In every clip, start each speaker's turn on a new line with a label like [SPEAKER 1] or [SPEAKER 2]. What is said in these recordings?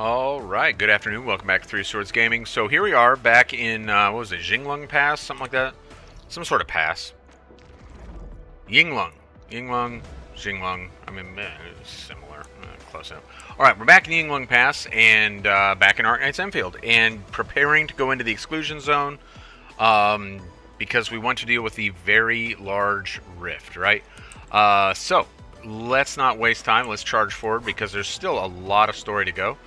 [SPEAKER 1] Alright, good afternoon. Welcome back to Three Swords Gaming. So here we are back in, what was it, Jinglung Pass? Something like that? Some sort of pass. Yinglung. Yinglung, Jinglung. I mean, it's similar. Close enough. Alright, we're back in Yinglung Pass and back in Arknights Endfield. And preparing to go into the exclusion zone because we want to deal with the very large rift, right? So, let's not waste time. Let's charge forward because there's still a lot of story to go.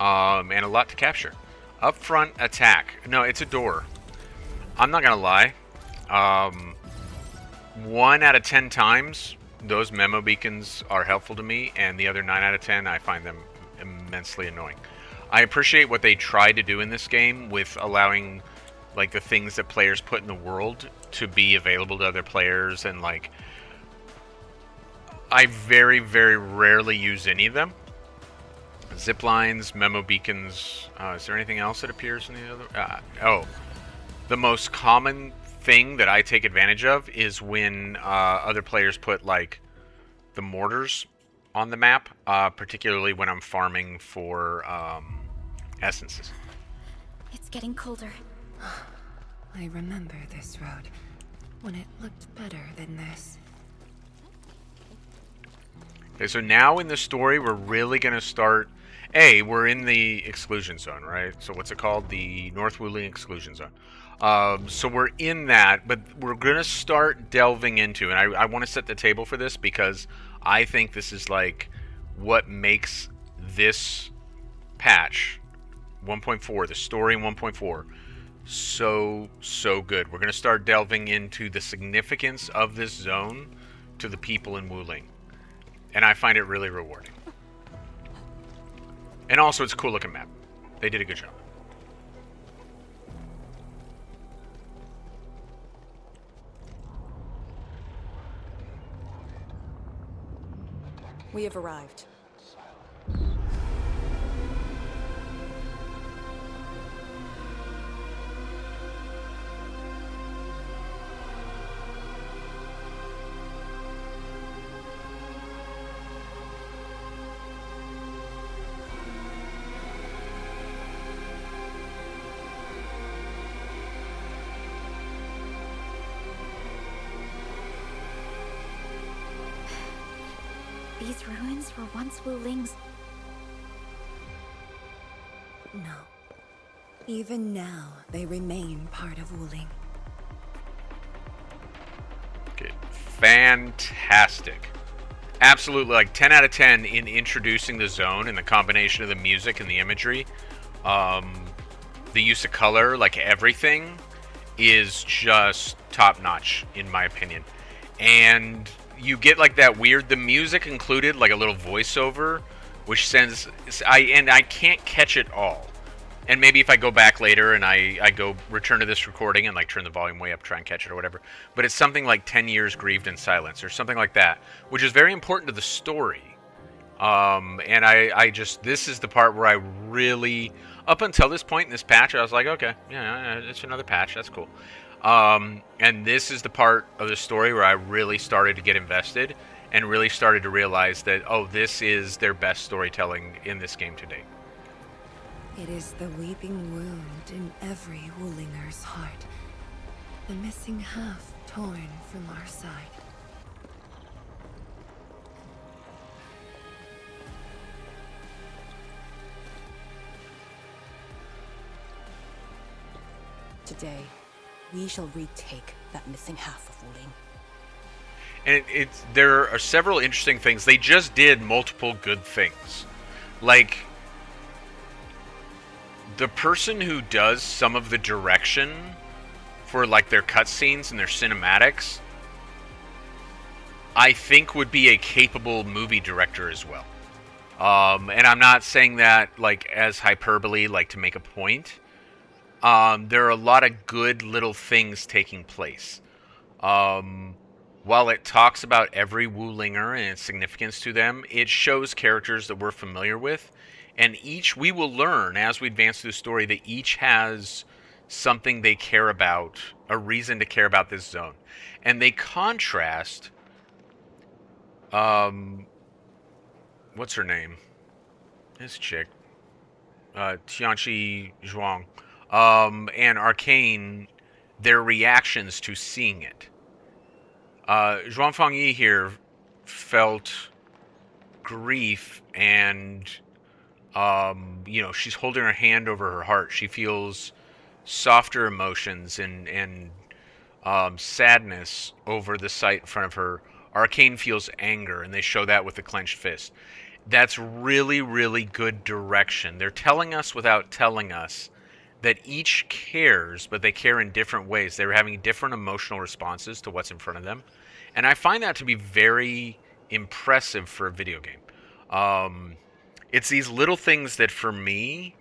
[SPEAKER 1] And a lot to capture. Upfront attack. No, it's a door. I'm not gonna lie. 1 out of 10 times, those memo beacons are helpful to me, and the other 9 out of 10, I find them immensely annoying. I appreciate what they tried to do in this game with allowing, like, the things that players put in the world to be available to other players, and, like, I very, very rarely use any of them. Zip lines, memo beacons. Is there anything else that appears in the other? The most common thing that I take advantage of is when other players put like the mortars on the map, particularly when I'm farming for essences.
[SPEAKER 2] It's getting colder.
[SPEAKER 3] I remember this road when it looked better than this.
[SPEAKER 1] Okay, so now in the story, we're really going to start... we're in the exclusion zone, right? So what's it called? The North Wuling exclusion zone. So we're in that, but we're going to start delving into, and I want to set the table for this because I think this is like what makes this patch 1.4, the story in 1.4, so good. We're going to start delving into the significance of this zone to the people in Wuling. And I find it really rewarding. And also, it's a cool looking map. They did a good job.
[SPEAKER 4] We have arrived.
[SPEAKER 2] These ruins were once Wuling's.
[SPEAKER 3] No. Even now, they remain part of Wuling.
[SPEAKER 1] Okay. Fantastic. Absolutely, like 10 out of 10 in introducing the zone and the combination of the music and the imagery. The use of color, like everything, is just top notch in my opinion. And you get like that weird, the music included like a little voiceover, which sends, I can't catch it all. And maybe if I go back later and I go return to this recording and like turn the volume way up, try and catch it or whatever. But it's something like 10 years grieved in silence or something like that, which is very important to the story. And I just, this is the part where I really, up until this point in this patch, I was like, okay, yeah, it's another patch, that's cool. And this is the part of the story where I really started to get invested and really started to realize that, oh, this is their best storytelling in this game to date.
[SPEAKER 3] It is the weeping wound in every Wulinger's heart. The missing half torn from our side.
[SPEAKER 4] Today, we shall retake that missing half of Wuling.
[SPEAKER 1] And there are several interesting things. They just did multiple good things. Like, the person who does some of the direction for like their cutscenes and their cinematics, I think would be a capable movie director as well. And I'm not saying that like as hyperbole, like to make a point. There are a lot of good little things taking place. While it talks about every Wulinger and its significance to them, it shows characters that we're familiar with. And each, we will learn as we advance through the story that each has something they care about, a reason to care about this zone. And they contrast, what's her name? This chick. Tianchi Zhuang, and Arcane, their reactions to seeing it. Zhuang Fangyi here felt grief and, she's holding her hand over her heart. She feels softer emotions and sadness over the sight in front of her. Arcane feels anger, and they show that with the clenched fist. That's really, really good direction. They're telling us without telling us that each cares, but they care in different ways. They're having different emotional responses to what's in front of them. And I find that to be very impressive for a video game. It's these little things that, for me,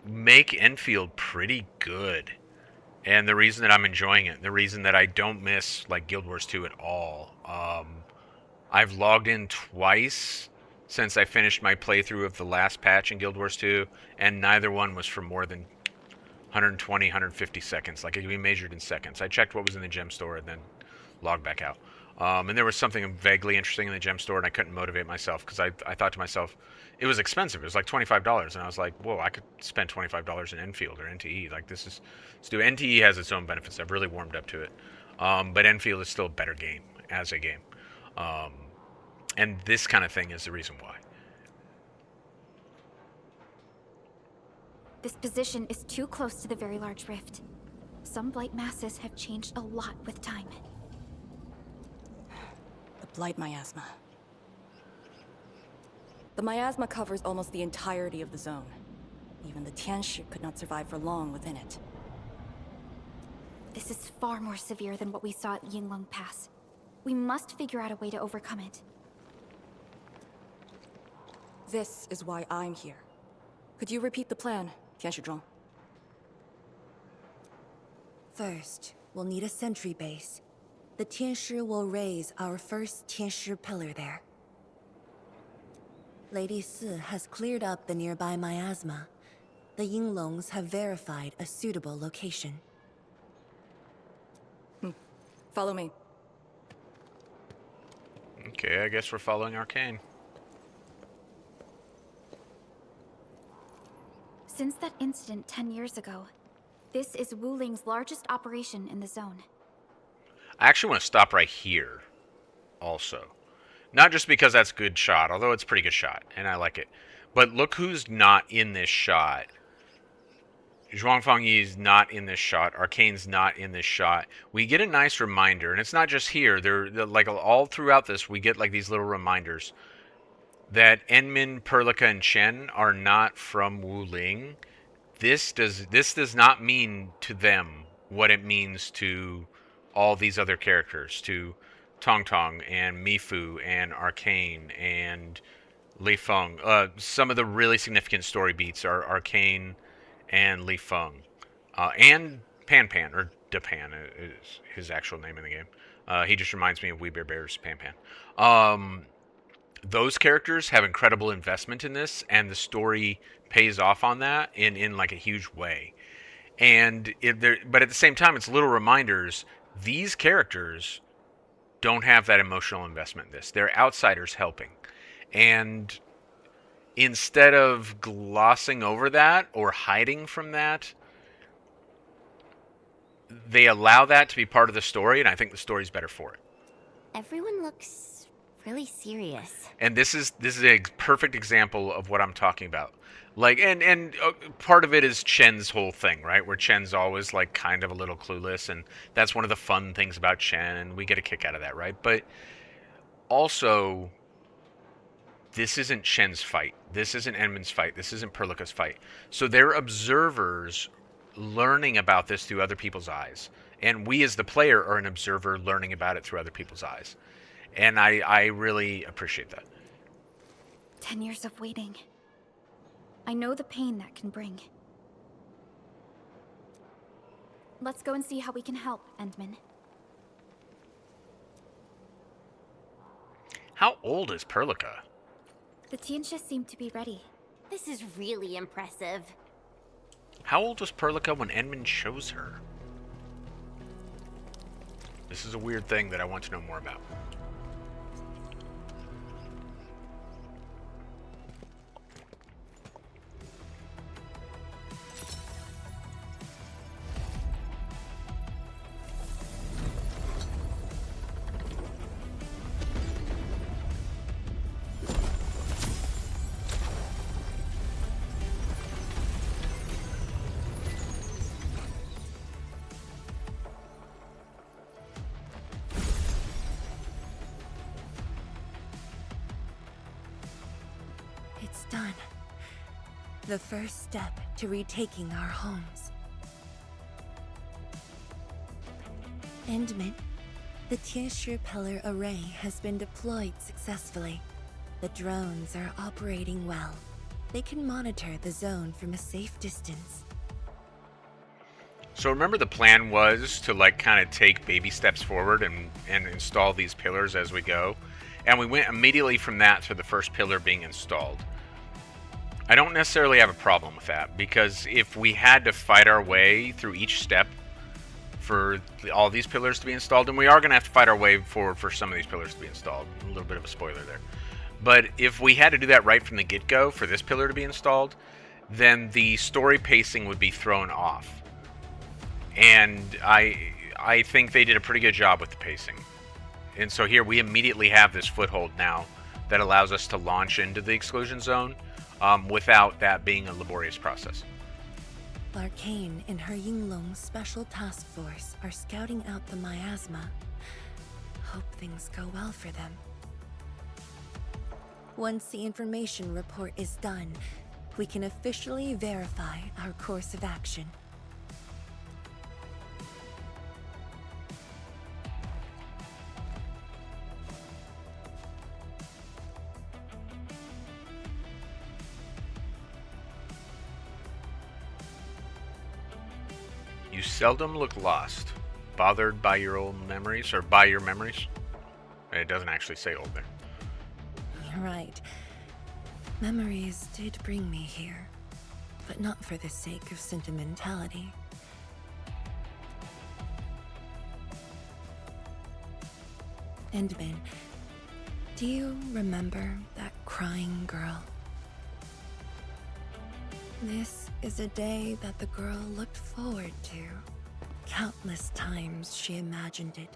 [SPEAKER 1] make Enfield pretty good. And the reason that I'm enjoying it, the reason that I don't miss like Guild Wars 2 at all. I've logged in twice since I finished my playthrough of the last patch in Guild Wars 2, and neither one was for more than 120, 150 seconds. Like, it could be measured in seconds. I checked what was in the gem store and then logged back out. And there was something vaguely interesting in the gem store, and I couldn't motivate myself because I thought to myself, it was expensive. It was like $25, and I was like, whoa, I could spend $25 in Enfield or NTE. Like, let's do. NTE has its own benefits. I've really warmed up to it. But Enfield is still a better game as a game. And this kind of thing is the reason why.
[SPEAKER 2] This position is too close to the very large rift. Some blight masses have changed a lot with time.
[SPEAKER 4] The blight miasma. The miasma covers almost the entirety of the zone. Even the Tianshi could not survive for long within it.
[SPEAKER 2] This is far more severe than what we saw at Yinglong Pass. We must figure out a way to overcome it.
[SPEAKER 4] This is why I'm here. Could you repeat the plan, Tianshi?
[SPEAKER 3] First, we'll need a sentry base. The Tianshi will raise our first Tianshi pillar there. Lady Si has cleared up the nearby miasma. The Yinglongs have verified a suitable location.
[SPEAKER 4] Follow me.
[SPEAKER 1] Okay, I guess we're following Arcane.
[SPEAKER 2] Since that incident 10 years ago, this is Wu Ling's largest operation in the zone.
[SPEAKER 1] I actually want to stop right here also. Not just because that's a good shot, although it's a pretty good shot, and I like it. But look who's not in this shot. Zhuang Fangyi is not in this shot. Arcane's not in this shot. We get a nice reminder, and it's not just here. They're like all throughout this, we get like these little reminders that Enmin, Perlica, and Chen are not from Wu Ling. This does not mean to them what it means to all these other characters, to Tong Tong and Mifu and Arcane and Li Feng. Some of the really significant story beats are Arcane and Li Feng. And Pan Pan, or Depan is his actual name in the game. He just reminds me of We Bear Bear's Pan Pan. Those characters have incredible investment in this, and the story pays off on that in like a huge way. And but at the same time, it's little reminders. These characters don't have that emotional investment in this. They're outsiders helping. And instead of glossing over that or hiding from that, they allow that to be part of the story, and I think the story's better for it.
[SPEAKER 5] Everyone looks really serious.
[SPEAKER 1] And this is a perfect example of what I'm talking about. Like, and part of it is Chen's whole thing, right? Where Chen's always like kind of a little clueless, and that's one of the fun things about Chen, and we get a kick out of that, right? But also, this isn't Chen's fight. This isn't Enmin's fight. This isn't Perlica's fight. So they're observers learning about this through other people's eyes. And we as the player are an observer learning about it through other people's eyes. And I really appreciate that.
[SPEAKER 2] 10 years of waiting. I know the pain that can bring. Let's go and see how we can help, Endman.
[SPEAKER 1] How old is Perlica?
[SPEAKER 2] The Tianxia seem to be ready.
[SPEAKER 5] This is really impressive.
[SPEAKER 1] How old was Perlica when Enmin chose her? This is a weird thing that I want to know more about.
[SPEAKER 3] done. The first step to retaking our homes. Endman, the Tianshi Pillar array has been deployed successfully. The drones are operating well. They can monitor the zone from a safe distance.
[SPEAKER 1] So remember the plan was to like kind of take baby steps forward and install these pillars as we go. And we went immediately from that to the first pillar being installed. I don't necessarily have a problem with that, because if we had to fight our way through each step for all these pillars to be installed, and we are going to have to fight our way forward for some of these pillars to be installed. A little bit of a spoiler there. But if we had to do that right from the get-go for this pillar to be installed, then the story pacing would be thrown off. And I think they did a pretty good job with the pacing. And so here we immediately have this foothold now that allows us to launch into the exclusion zone without that being a laborious process.
[SPEAKER 3] Arcane and her Yinglong Special Task Force are scouting out the miasma. Hope things go well for them. Once the information report is done, we can officially verify our course of action.
[SPEAKER 1] You seldom look lost, bothered by your old memories, or by your memories. It doesn't actually say old there.
[SPEAKER 3] You're right. Memories did bring me here, but not for the sake of sentimentality. Endman, do you remember that crying girl? This is a day that the girl looked forward to. Countless times she imagined it,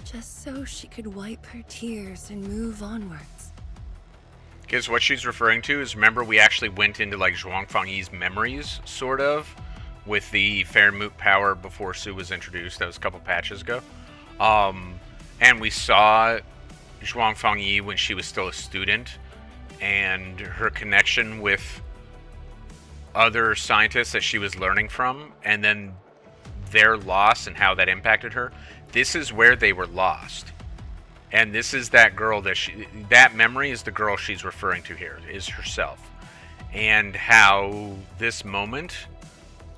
[SPEAKER 3] just so she could wipe her tears and move onwards.
[SPEAKER 1] Because what she's referring to is, remember, we actually went into like Zhuang Fangyi's memories, sort of, with the Fairmoot power before Su was introduced. That was a couple patches ago. And we saw Zhuang Fangyi when she was still a student, and her connection with other scientists that she was learning from, and then their loss and how that impacted her. This is where they were lost. And this is that girl that memory is the girl she's referring to here, is herself. And how this moment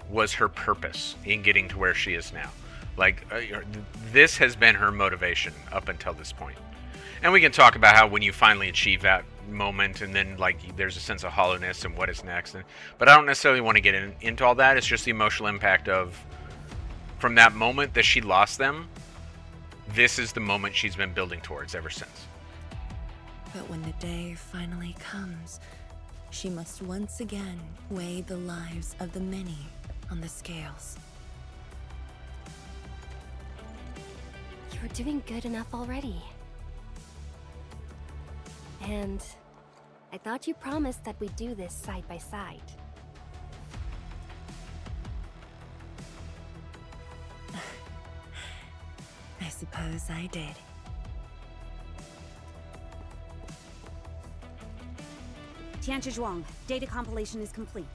[SPEAKER 1] was her purpose in getting to where she is now. Like, this has been her motivation up until this point. And we can talk about how when you finally achieve that moment, and then like there's a sense of hollowness and what is next. But I don't necessarily want to get into all that. It's just the emotional impact of, from that moment that she lost them, this is the moment she's been building towards ever since.
[SPEAKER 3] But when the day finally comes, she must once again weigh the lives of the many on the scales.
[SPEAKER 5] You're doing good enough already. And I thought you promised that we'd do this side by side.
[SPEAKER 3] I suppose I did.
[SPEAKER 6] Tianchi Zhuang, data compilation is complete.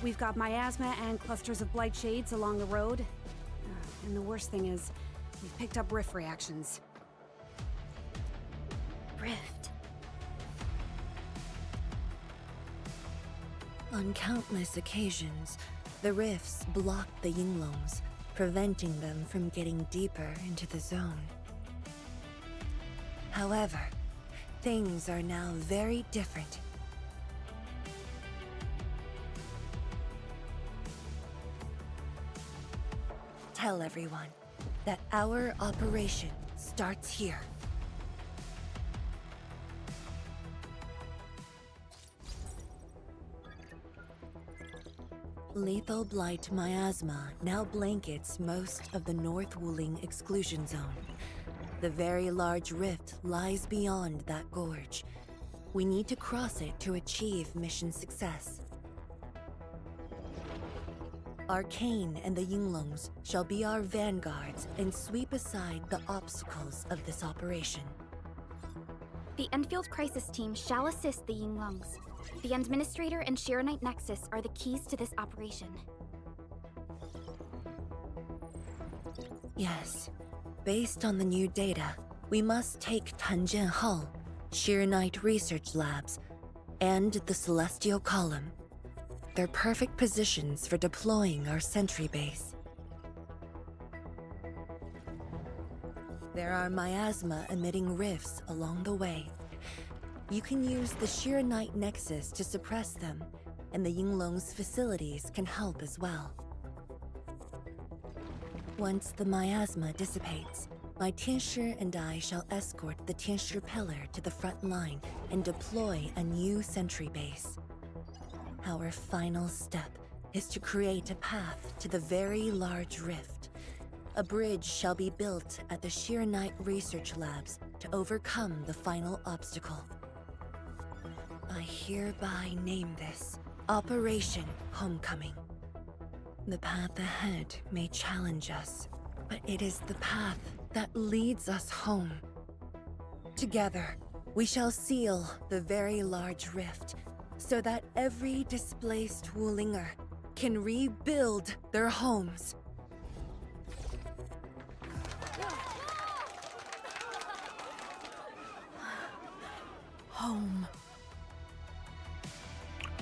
[SPEAKER 6] We've got miasma and clusters of blightshades along the road. And the worst thing is, we've picked up rift reactions.
[SPEAKER 5] Rift.
[SPEAKER 3] On countless occasions, the rifts blocked the Yinglongs, preventing them from getting deeper into the zone. However, things are now very different. Tell everyone that our operation starts here. Lethal blight miasma now blankets most of the North Wuling exclusion zone. The very large rift lies beyond that gorge. We need to cross it to achieve mission success. Arcane and the Yinglongs shall be our vanguards and sweep aside the obstacles of this operation.
[SPEAKER 2] The Endfield Crisis Team shall assist the Yinglungs. The Administrator and Shiranite Nexus are the keys to this operation.
[SPEAKER 3] Yes. Based on the new data, we must take Tanjian Hull, Shiranite Research Labs, and the Celestial Column. They're perfect positions for deploying our sentry base. There are miasma-emitting rifts along the way. You can use the Shiranite Nexus to suppress them, and the Yinglong's facilities can help as well. Once the miasma dissipates, my Tianshi and I shall escort the Tianshi pillar to the front line and deploy a new sentry base. Our final step is to create a path to the very large rift. A bridge shall be built at the Shiranite Research Labs to overcome the final obstacle. I hereby name this Operation Homecoming. The path ahead may challenge us, but it is the path that leads us home. Together, we shall seal the very large rift so that every displaced Wulinger can rebuild their homes. Home.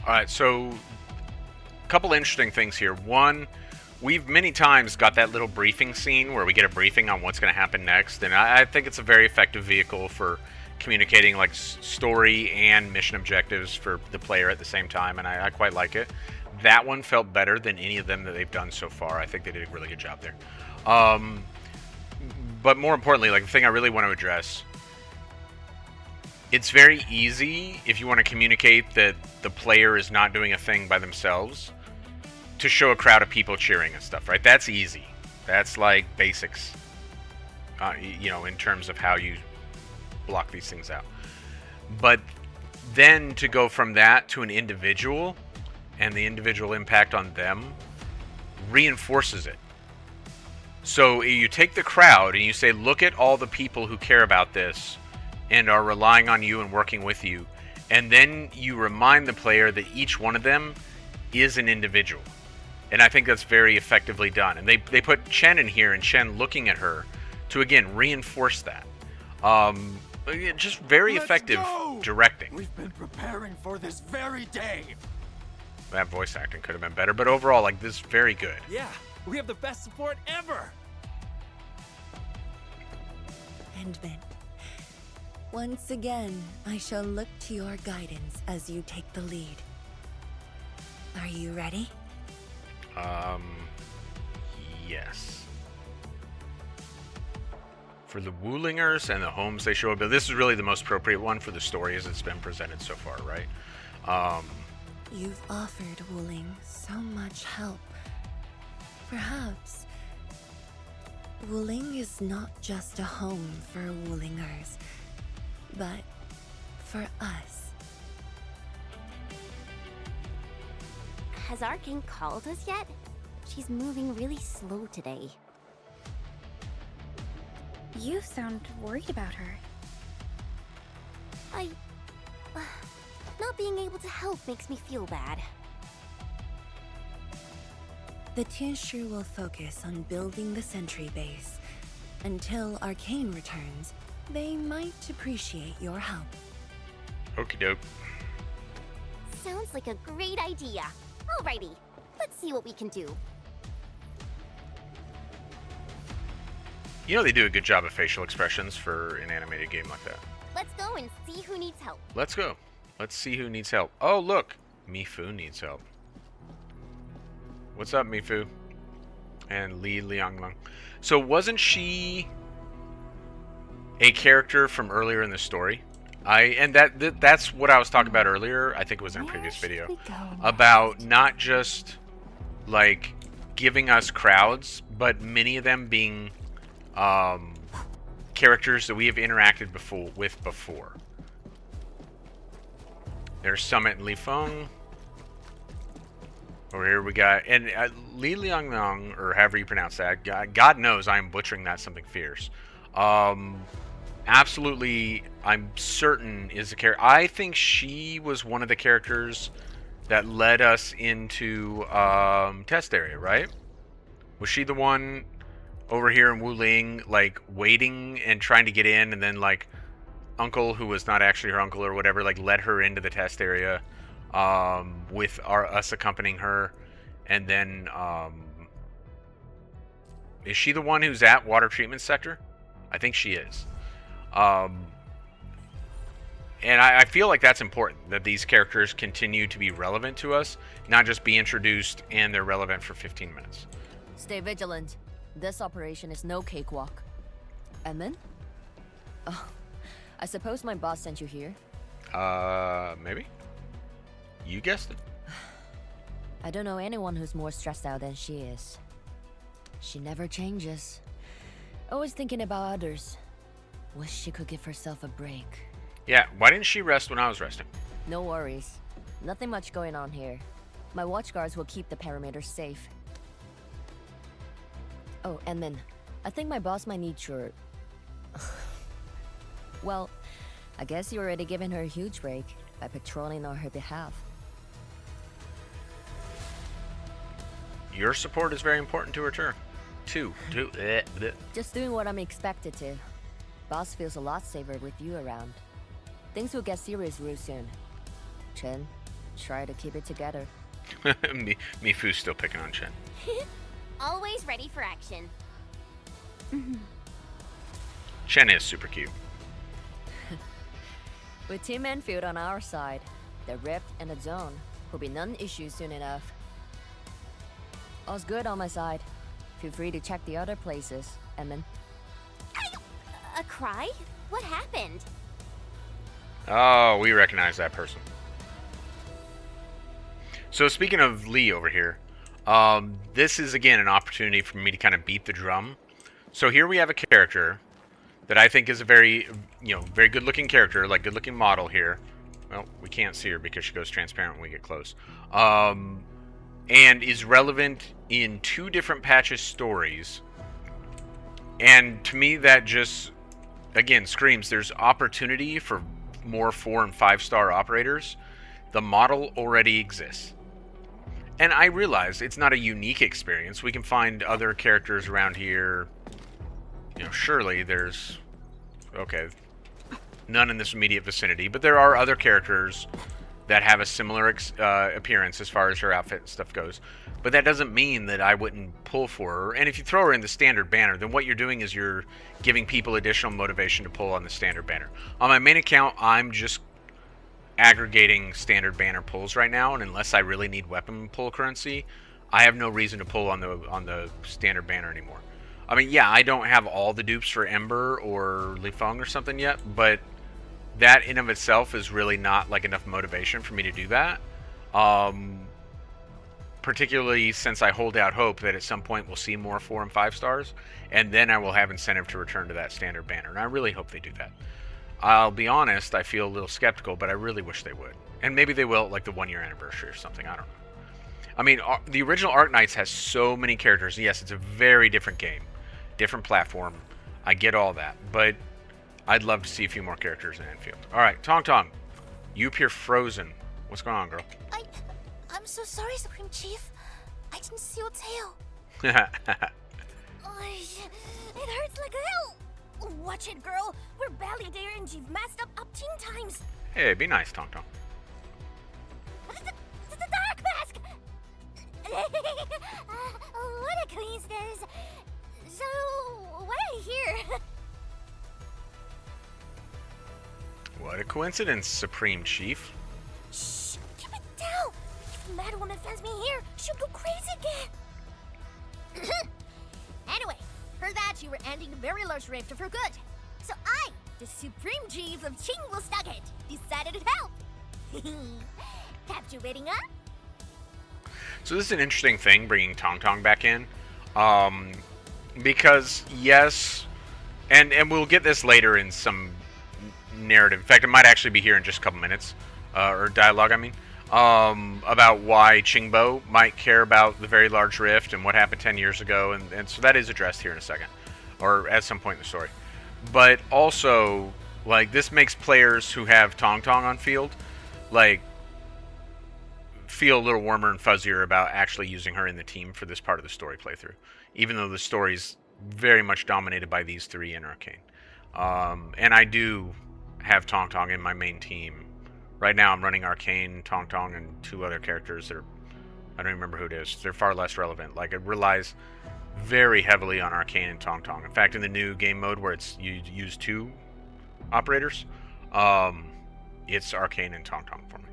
[SPEAKER 1] Alright, so a couple interesting things here. One, we've many times got that little briefing scene where we get a briefing on what's going to happen next, and I think it's a very effective vehicle for communicating like story and mission objectives for the player at the same time, and I quite like it. That one felt better than any of them that they've done so far. I think they did a really good job there. But more importantly, like the thing I really want to address, it's very easy if you want to communicate that the player is not doing a thing by themselves to show a crowd of people cheering and stuff, right? That's easy. That's like basics, you know, in terms of how you block these things out. But then to go from that to an individual and the individual impact on them reinforces it. So you take the crowd and you say, look at all the people who care about this and are relying on you and working with you. And then you remind the player that each one of them is an individual. And I think that's very effectively done. And they put Chen in here and Chen looking at her to, again, reinforce that. Just very effective directing.
[SPEAKER 7] We've been preparing for this very day.
[SPEAKER 1] That voice acting could have been better, but overall, like, this is very good.
[SPEAKER 7] Yeah, we have the best support ever.
[SPEAKER 3] Endman. Once again, I shall look to your guidance as you take the lead. Are you ready?
[SPEAKER 1] Yes. For the Wulingers and the homes they show up, this is really the most appropriate one for the story as it's been presented so far, right?
[SPEAKER 3] You've offered Wuling so much help. Perhaps Wuling is not just a home for Wulingers, but for us.
[SPEAKER 5] Has Arcane called us yet? She's moving really slow today.
[SPEAKER 2] You sound worried about her.
[SPEAKER 5] Not being able to help makes me feel bad.
[SPEAKER 3] The Tianshi will focus on building the sentry base. Until Arcane returns, they might appreciate your help.
[SPEAKER 1] Okie doke.
[SPEAKER 5] Sounds like a great idea. Alrighty, let's see what we can do.
[SPEAKER 1] You know they do a good job of facial expressions for an animated game like that.
[SPEAKER 5] Let's go and see who needs help.
[SPEAKER 1] Let's go. Let's see who needs help. Oh, look! Mifu needs help. What's up, Mifu? And Li Lianglong. So wasn't she a character from earlier in the story? That's what I was talking about earlier. I think it was in a previous video. About not just, like, giving us crowds, but many of them being characters that we have interacted with before. There's Summit and Li Feng. Over here we got, and Li Lianglong, or however you pronounce that. God knows I am butchering that something fierce. absolutely, I'm certain is a character. I think she was one of the characters that led us into test area, right? Was she the one over here in Wuling, like waiting and trying to get in, and then like uncle, who was not actually her uncle or whatever, like led her into the test area, with us accompanying her, and then is she the one who's at water treatment sector? I think she is. And I feel like that's important, that these characters continue to be relevant to us, not just be introduced and they're relevant for 15 minutes.
[SPEAKER 3] Stay vigilant. This operation is no cakewalk. Edmund? Oh, I suppose my boss sent you here?
[SPEAKER 1] Maybe? You guessed it.
[SPEAKER 3] I don't know anyone who's more stressed out than she is. She never changes. Always thinking about others. Wish she could give herself a break.
[SPEAKER 1] Yeah, why didn't she rest when I was resting?
[SPEAKER 3] No worries. Nothing much going on here. My watch guards will keep the perimeter safe. Oh, and then, I think my boss might need your... Well, I guess you already given her a huge break by patrolling on her behalf.
[SPEAKER 1] Your support is very important to her too.
[SPEAKER 3] Just doing what I'm expected to. Boss feels a lot safer with you around. Things will get serious real soon. Chen, try to keep it together.
[SPEAKER 1] Mifu's still picking on Chen.
[SPEAKER 5] Always ready for action.
[SPEAKER 1] Chen is super cute.
[SPEAKER 3] With Team Endfield on our side, the Rift and the Zone will be non-issue soon enough. All's good on my side. Feel free to check the other places, Edmund.
[SPEAKER 5] A cry? What happened?
[SPEAKER 1] Oh, we recognize that person. So speaking of Lee over here, this is again an opportunity for me to kind of beat the drum. So here we have a character that I think is a very, very good-looking character, like good-looking model here. Well, we can't see her because she goes transparent when we get close. And is relevant in 2 different patches stories. And to me, that just, again, screams there's opportunity for more 4- and 5-star operators. The model already exists. And I realize it's not a unique experience. We can find other characters around here. Surely there's... Okay. None in this immediate vicinity. But there are other characters that have a similar appearance as far as her outfit and stuff goes. But that doesn't mean that I wouldn't pull for her. And if you throw her in the standard banner, then what you're doing is you're giving people additional motivation to pull on the standard banner. On my main account, I'm just aggregating standard banner pulls right now, and unless I really need weapon pull currency, I have no reason to pull on the standard banner anymore. I mean, yeah, I don't have all the dupes for Ember or Li Feng or something yet, but that in of itself is really not like enough motivation for me to do that. Particularly since I hold out hope that at some point we'll see more 4- and 5 stars, and then I will have incentive to return to that standard banner, and I really hope they do that. I'll be honest, I feel a little skeptical, but I really wish they would. And maybe they will, like the 1-year anniversary or something, I don't know. I mean, the original Arknights has so many characters. Yes, it's a very different game. Different platform. I get all that, but I'd love to see a few more characters in Endfield. Alright, Tong Tong. You appear frozen. What's going on, girl?
[SPEAKER 5] I'm so sorry, Supreme Chief. I didn't see your tail. It hurts like hell. Watch it, girl. We're barely there and you've messed up 10 times.
[SPEAKER 1] Hey, be nice, Tong Tong.
[SPEAKER 5] The dark mask! What a coincidence. So, why are you here?
[SPEAKER 1] What a coincidence, Supreme Chief.
[SPEAKER 5] Shh, keep it down. If Mad Woman finds me here, she'll go crazy again. Anyway, heard that you were ending the very large rift for good. So I, the Supreme Chief of Chingwustaget, decided to help. Captivating, huh?
[SPEAKER 1] So this is an interesting thing, bringing Tong Tong back in. Because, yes, and we'll get this later in some narrative. In fact, it might actually be here in just a couple minutes, or dialogue, I mean, about why Qingbo might care about the Very Large Rift and what happened 10 years ago, and so that is addressed here in a second, or at some point in the story. but also, like, this makes players who have Tong Tong on field, like, feel a little warmer and fuzzier about actually using her in the team for this part of the story playthrough, even though the story's very much dominated by these three in Arcane. And I do have Tong Tong in my main team. Right now I'm running Arcane, Tong Tong, and two other characters that are, I don't even remember who it is. They're far less relevant. Like, it relies very heavily on Arcane and Tong Tong. In fact, in the new game mode where it's you use two operators, it's Arcane and Tong Tong for me.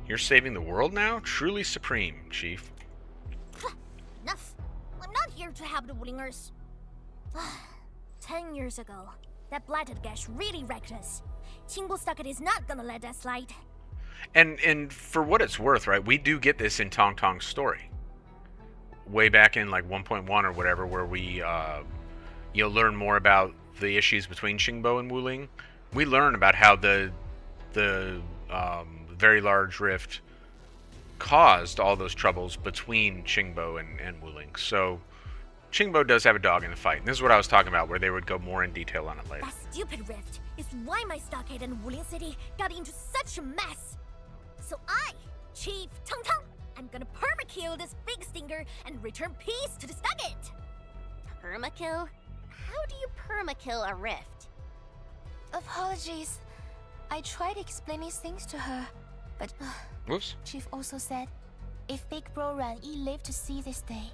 [SPEAKER 1] You're saving the world now? Truly supreme, Chief.
[SPEAKER 5] Enough. I'm not here to help the Wulingers. 10 years ago, that blighted gash really wrecked us. Chingo Stucket is not gonna let that slide.
[SPEAKER 1] And for what it's worth, right, we do get this in Tong Tong's story. Way back in like 1.1 or whatever, where we learn more about the issues between Qingbo and Wuling. We learn about how the very large rift caused all those troubles between Qingbo and Wuling. So Qingbo does have a dog in the fight, and this is what I was talking about, where they would go more in detail on it later.
[SPEAKER 5] That stupid rift is why my stockade and Wuling City got into such a mess. So I, Chief Tong Tong, I'm gonna permakill this big stinker and return peace to the stockade.
[SPEAKER 8] Permakill? How do you permakill a rift?
[SPEAKER 9] Apologies. I tried explaining things to her, but
[SPEAKER 1] Whoops.
[SPEAKER 9] Chief also said if Big Bro Ran Yi lived to see this day,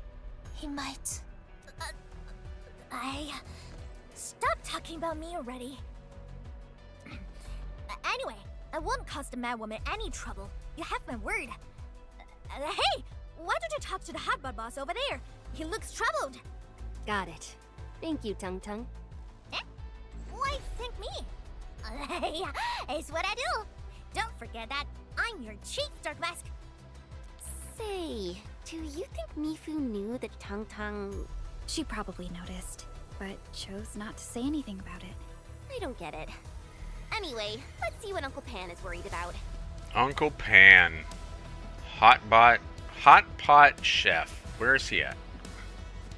[SPEAKER 9] he might.
[SPEAKER 5] Stop talking about me already. Anyway, I won't cause the mad woman any trouble. You have my word. Hey, why don't you talk to the hotbot boss over there? He looks troubled.
[SPEAKER 8] Got it. Thank you, Tung Tung.
[SPEAKER 5] Eh? Why thank me? It's what I do. Don't forget that I'm your chief, Dark Mask.
[SPEAKER 8] Say, do you think Mifu knew that Tung Tung...
[SPEAKER 2] She probably noticed, but chose not to say anything about it.
[SPEAKER 8] I don't get it. Anyway, let's see what Uncle Pan is worried about.
[SPEAKER 1] Uncle Pan. Hot pot chef. Where is he at?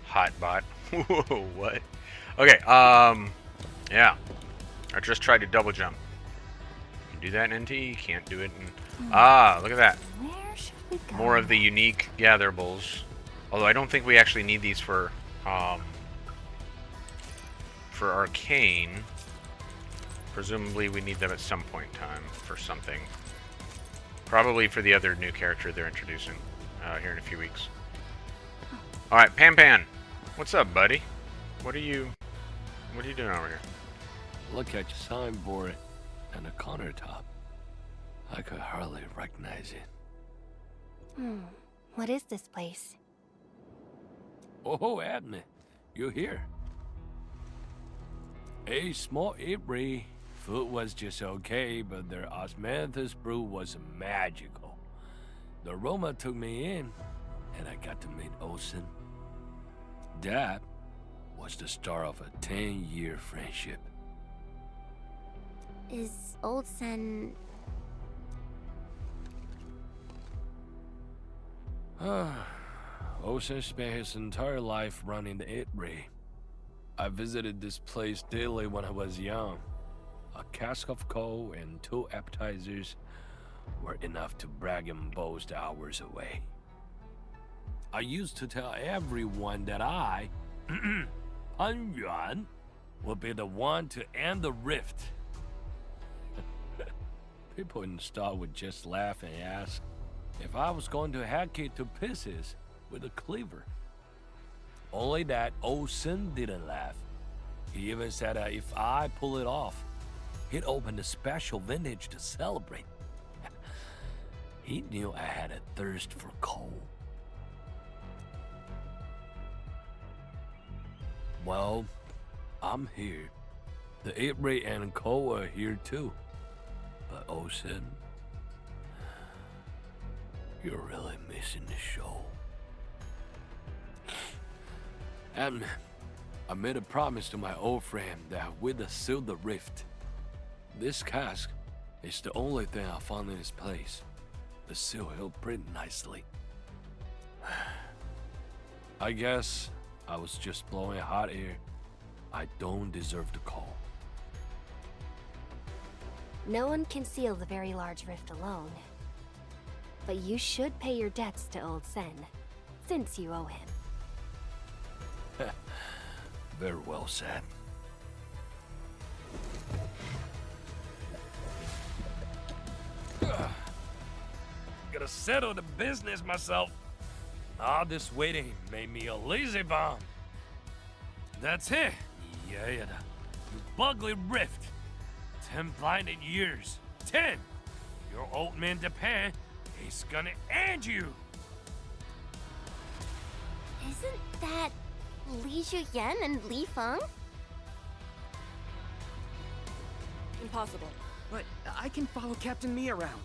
[SPEAKER 1] Hotbot. Whoa, what? Okay, yeah. I just tried to double jump. You can do that in NT, you can't do it in... look at that.
[SPEAKER 9] Where should we go?
[SPEAKER 1] More of the unique gatherables. Although I don't think we actually need these for Arcane. Presumably we need them at some point in time for something. Probably for the other new character they're introducing here in a few weeks. Alright, Pan Pan. What's up, buddy? What are you doing over here?
[SPEAKER 10] Look at your signboard and the countertop. I could hardly recognize it.
[SPEAKER 9] What is this place?
[SPEAKER 10] Oh, Admin, you here? A small imagery. Food was just okay, but their osmanthus brew was magical. The aroma took me in, and I got to meet Olsen. That was the start of a 10-year friendship.
[SPEAKER 8] Is Old Sen...
[SPEAKER 10] Olsen spent his entire life running the eatery. I visited this place daily when I was young. A cask of coal and 2 appetizers were enough to brag and boast hours away. I used to tell everyone that I, Pan Yuan, would be the one to end the rift. People in the store would just laugh and ask if I was going to hack it to pieces with a cleaver. Only that old Sin didn't laugh. He even said that if I pull it off, he'd open a special vintage to celebrate. He knew I had a thirst for coal. Well, I'm here. The Ibri and coal are here too. But Osen, you're really missing the show. And I made a promise to my old friend that we'd seal the rift. This cask is the only thing I found in this place. The seal held pretty nicely. I guess I was just blowing hot air. I don't deserve the call.
[SPEAKER 8] No one can seal the very large rift alone. But you should pay your debts to Old Sen, since you owe him.
[SPEAKER 10] Very well said. Gotta settle the business myself. All this waiting made me a lazy bum. That's it. Yeah, you bugly rift. 10 blinded years. 10! Your old man Japan is gonna end you.
[SPEAKER 8] Isn't that Li Juyen and Li Feng?
[SPEAKER 4] Impossible.
[SPEAKER 11] But I can follow Captain Me around.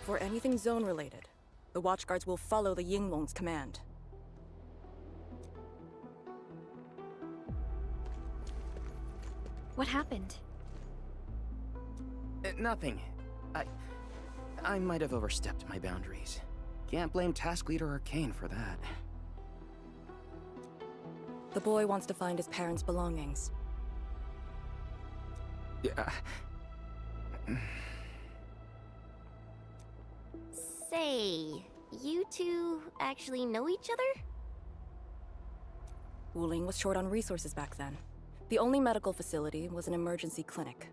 [SPEAKER 4] For anything zone-related, the Watchguards will follow the Yinglong's command.
[SPEAKER 2] What happened?
[SPEAKER 11] Nothing. I might have overstepped my boundaries. Can't blame Task Leader Arcane for that.
[SPEAKER 4] The boy wants to find his parents' belongings.
[SPEAKER 11] Yeah.
[SPEAKER 8] Say, you two actually know each other?
[SPEAKER 4] Wuling was short on resources back then. The only medical facility was an emergency clinic.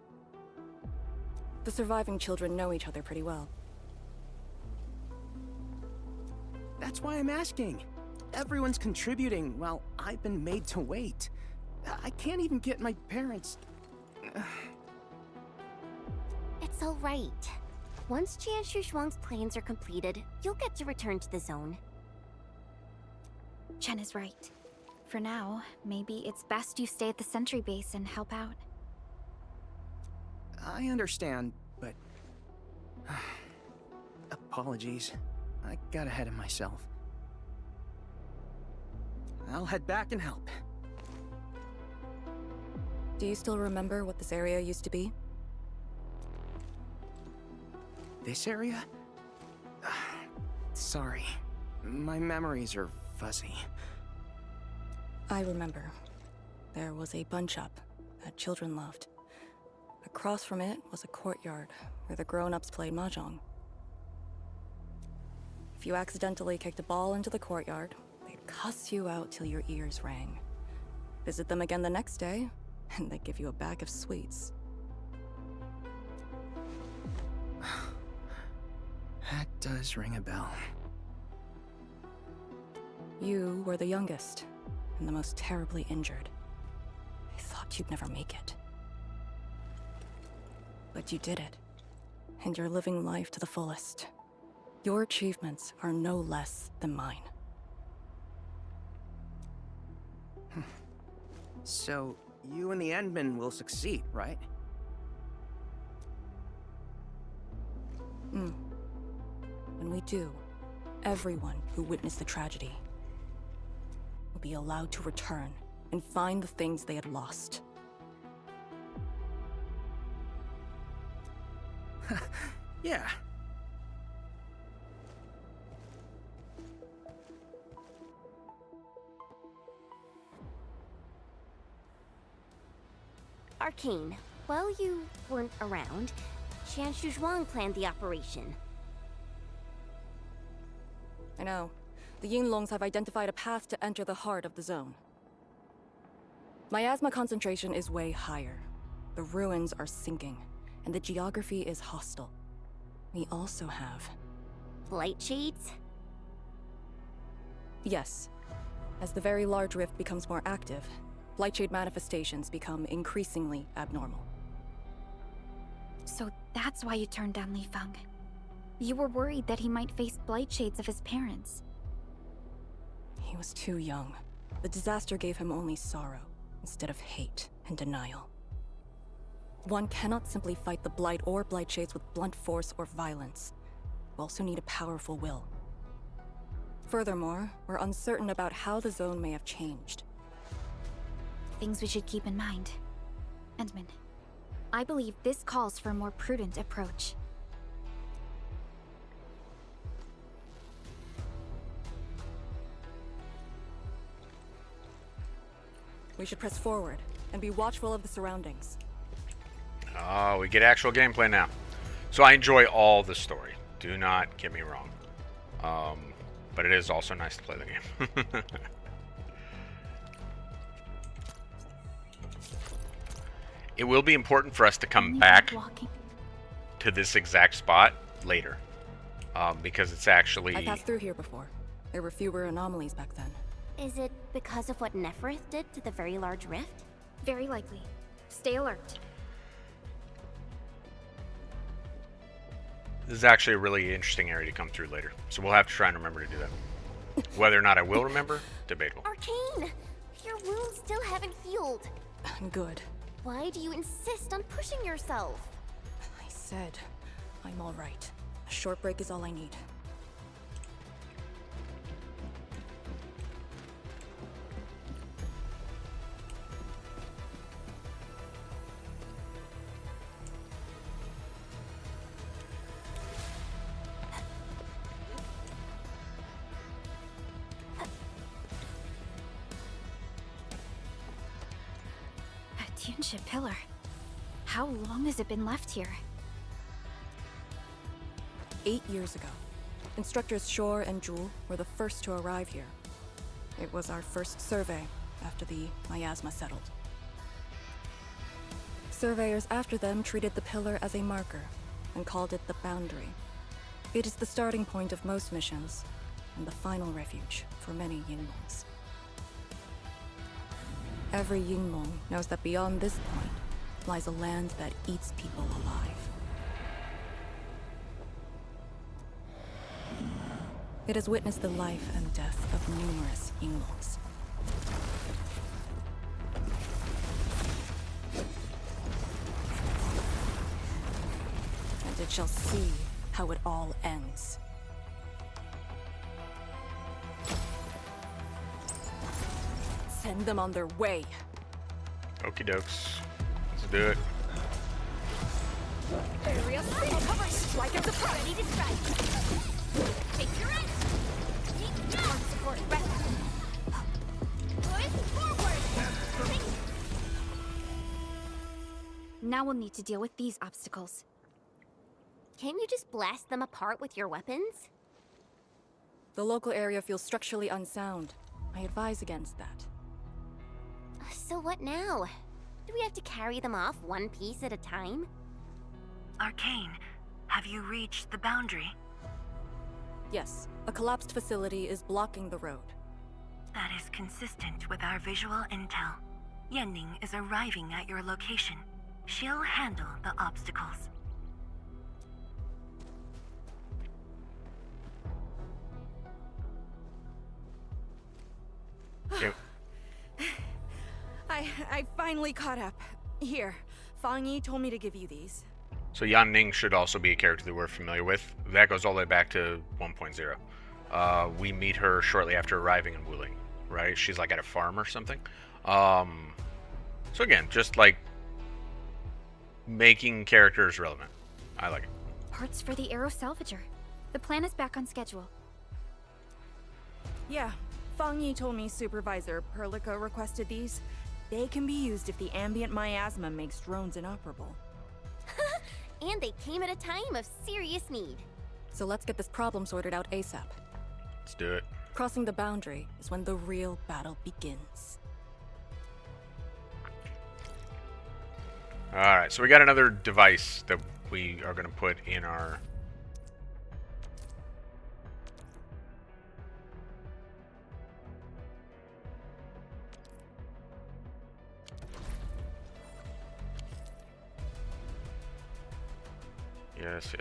[SPEAKER 4] The surviving children know each other pretty well.
[SPEAKER 11] That's why I'm asking. Everyone's contributing while I've been made to wait. I can't even get my parents...
[SPEAKER 8] It's all right. Once Jianshu Zhuang's plans are completed, you'll get to return to the zone.
[SPEAKER 2] Chen is right. For now, maybe it's best you stay at the sentry base and help out.
[SPEAKER 11] I understand, but... Apologies. I got ahead of myself. I'll head back and help.
[SPEAKER 4] Do you still remember what this area used to be?
[SPEAKER 11] This area? Sorry. My memories are fuzzy.
[SPEAKER 4] I remember. There was a bun shop that children loved. Across from it was a courtyard where the grown-ups played mahjong. If you accidentally kicked a ball into the courtyard, they'd cuss you out till your ears rang. Visit them again the next day, and they'd give you a bag of sweets.
[SPEAKER 11] That does ring a bell.
[SPEAKER 4] You were the youngest, and the most terribly injured. I thought you'd never make it. But you did it, and you're living life to the fullest. Your achievements are no less than mine.
[SPEAKER 11] So, you and the Endmen will succeed, right?
[SPEAKER 4] When we do, everyone who witnessed the tragedy will be allowed to return and find the things they had lost.
[SPEAKER 11] Yeah.
[SPEAKER 8] Arcane, while you weren't around, Jianshu Zhuang planned the operation.
[SPEAKER 4] I know. The Yinglongs have identified a path to enter the heart of the zone. Miasma concentration is way higher. The ruins are sinking, and the geography is hostile. We also have...
[SPEAKER 8] Blightshades?
[SPEAKER 4] Yes. As the very large rift becomes more active, Blightshade manifestations become increasingly abnormal.
[SPEAKER 2] So that's why you turned down Li Feng. You were worried that he might face Blightshades of his parents.
[SPEAKER 4] He was too young. The disaster gave him only sorrow, instead of hate and denial. One cannot simply fight the Blight or Blightshades with blunt force or violence. You also need a powerful will. Furthermore, we're uncertain about how the zone may have changed.
[SPEAKER 2] Things we should keep in mind. Endman, I believe this calls for a more prudent approach.
[SPEAKER 4] We should press forward and be watchful of the surroundings.
[SPEAKER 1] Oh, we get actual gameplay now. So I enjoy all the story. Do not get me wrong. But it is also nice to play the game. It will be important for us to come back to this exact spot later. Because it's actually...
[SPEAKER 4] I passed through here before. There were fewer anomalies back then.
[SPEAKER 9] Is it because of what Neferith did to the very large rift?
[SPEAKER 2] Very likely. Stay alert.
[SPEAKER 1] This is actually a really interesting area to come through later. So we'll have to try and remember to do that. Whether or not I will remember, debatable.
[SPEAKER 5] Arcane! Your wounds still haven't healed.
[SPEAKER 4] Good.
[SPEAKER 5] Why do you insist on pushing yourself?
[SPEAKER 4] I said I'm all right. A short break is all I need.
[SPEAKER 2] Tuneship pillar. How long has it been left here?
[SPEAKER 4] 8 years ago, instructors Shore and Jewel were the first to arrive here. It was our first survey after the miasma settled. Surveyors after them treated the pillar as a marker and called it the boundary. It is the starting point of most missions and the final refuge for many Yingmongs. Every Yingmong knows that beyond this point lies a land that eats people alive. It has witnessed the life and death of numerous Yingmongs. And it shall see how it all ends. Send them on their way.
[SPEAKER 1] Okie dokes. Let's do it.
[SPEAKER 5] Area cover, strike at the front. Ready to strike. Take your end. Arm support ready. Push forward.
[SPEAKER 2] Now we'll need to deal with these obstacles.
[SPEAKER 5] Can't you just blast them apart with your weapons?
[SPEAKER 4] The local area feels structurally unsound. I advise against that.
[SPEAKER 5] So what now? Do we have to carry them off one piece at a time?
[SPEAKER 3] Arcane, have you reached the boundary?
[SPEAKER 4] Yes, a collapsed facility is blocking the road.
[SPEAKER 3] That is consistent with our visual intel. Yenning is arriving at your location. She'll handle the obstacles.
[SPEAKER 1] Okay.
[SPEAKER 6] I finally caught up. Here, Fang Yi told me to give you these.
[SPEAKER 1] So Yan Ning should also be a character that we're familiar with. That goes all the way back to 1.0. We meet her shortly after arriving in Wuling, right? She's like at a farm or something. So again, just like making characters relevant. I like it.
[SPEAKER 2] Parts for the arrow salvager. The plan is back on schedule.
[SPEAKER 6] Yeah, Fang Yi told me Supervisor Perlica requested these. They can be used if the ambient miasma makes drones inoperable.
[SPEAKER 5] And they came at a time of serious need.
[SPEAKER 4] So let's get this problem sorted out ASAP.
[SPEAKER 1] Let's do it.
[SPEAKER 4] Crossing the boundary is when the real battle begins.
[SPEAKER 1] Alright, so we got another device that we are going to put in our... Yes.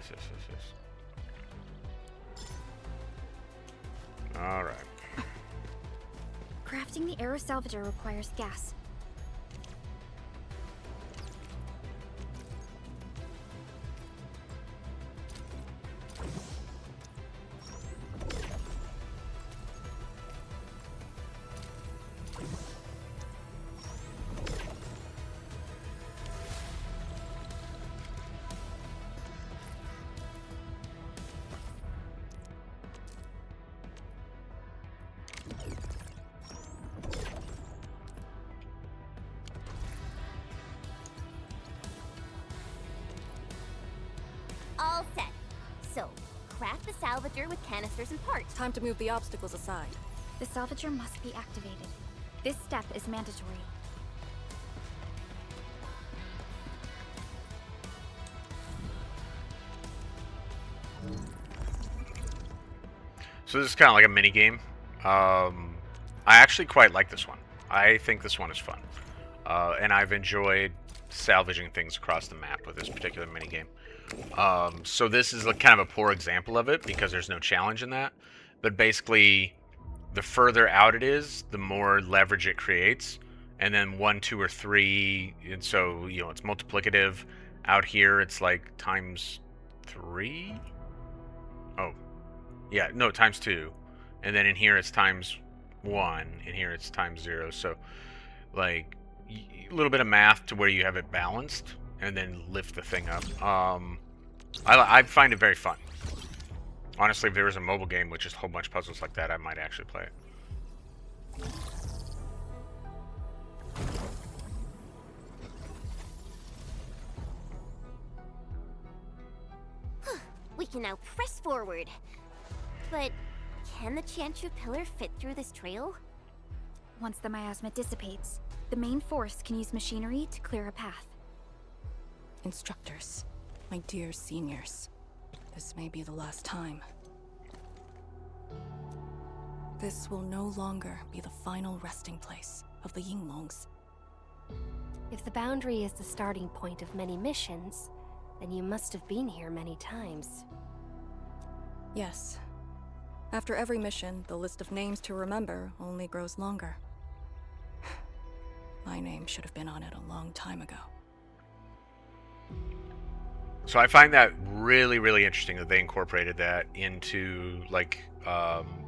[SPEAKER 1] Alright.
[SPEAKER 2] Crafting the arrow salvager requires gas.
[SPEAKER 5] all set. So, craft the salvager with canisters and parts.
[SPEAKER 4] Time to move the obstacles aside.
[SPEAKER 2] The salvager must be activated. This step is mandatory.
[SPEAKER 1] So this is kind of like a mini game. I actually quite like this one. I think this one is fun, and I've enjoyed salvaging things across the map with this particular mini game. So this is kind of a poor example of it because there's no challenge in that. But basically, the further out it is, the more leverage it creates. And then 1, 2, or 3, and so it's multiplicative. Out here, it's like times 3. Oh, yeah, no, times 2. And then in here, it's times 1. In here, it's times 0. So, like, a little bit of math to where you have it balanced, and then lift the thing up. I find it very fun. Honestly, if there was a mobile game with just a whole bunch of puzzles like that, I might actually play it.
[SPEAKER 5] We can now press forward. But can the Chantru pillar fit through this trail?
[SPEAKER 2] Once the miasma dissipates, the main force can use machinery to clear a path.
[SPEAKER 4] Instructors, my dear seniors, this may be the last time. This will no longer be the final resting place of the Yinglongs.
[SPEAKER 8] If the boundary is the starting point of many missions, then you must have been here many times.
[SPEAKER 4] Yes. After every mission, the list of names to remember only grows longer. My name should have been on it a long time ago.
[SPEAKER 1] So I find that really, really interesting that they incorporated that into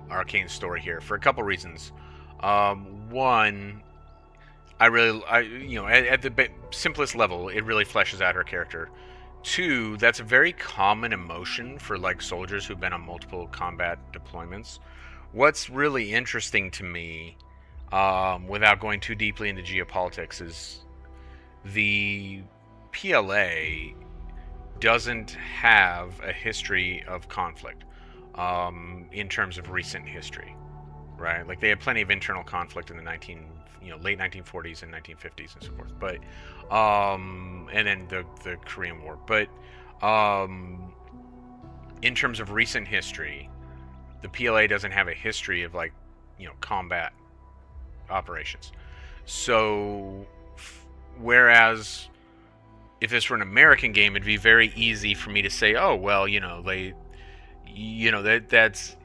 [SPEAKER 1] Arcane's story here for a couple reasons. One, at the simplest level, it really fleshes out her character. 2, that's a very common emotion for soldiers who've been on multiple combat deployments. What's really interesting to me, without going too deeply into geopolitics, is the PLA doesn't have a history of conflict in terms of recent history, right? Like they had plenty of internal conflict in the late 1940s and 1950s and so forth, but and then the Korean War. But in terms of recent history, the PLA doesn't have a history of combat operations. So whereas if this were an American game, it'd be very easy for me to say, oh well, that's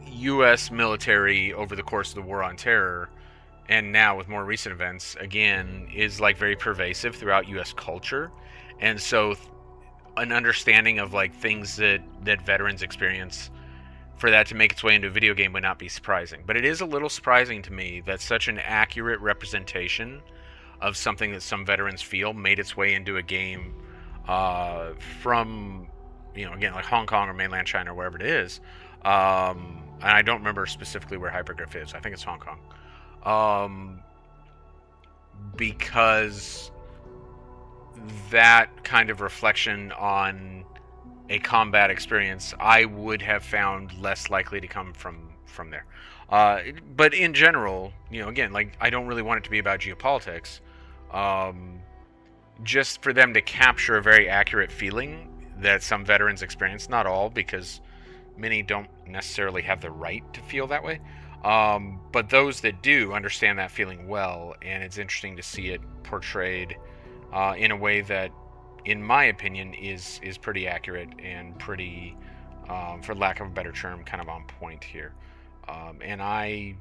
[SPEAKER 1] U.S. military over the course of the War on Terror, and now with more recent events, again, is very pervasive throughout U.S. culture, and so an understanding of things that veterans experience, for that to make its way into a video game would not be surprising. But it is a little surprising to me that such an accurate representation of something that some veterans feel made its way into a game from, again, Hong Kong or mainland China or wherever it is. And I don't remember specifically where Hypergriff is. I think it's Hong Kong. Because that kind of reflection on a combat experience I would have found less likely to come from there. But in general, again, I don't really want it to be about geopolitics. Just for them to capture a very accurate feeling that some veterans experience, not all, because many don't necessarily have the right to feel that way. But those that do understand that feeling well, and it's interesting to see it portrayed in a way that, in my opinion, is pretty accurate and pretty, for lack of a better term, kind of on point here. And I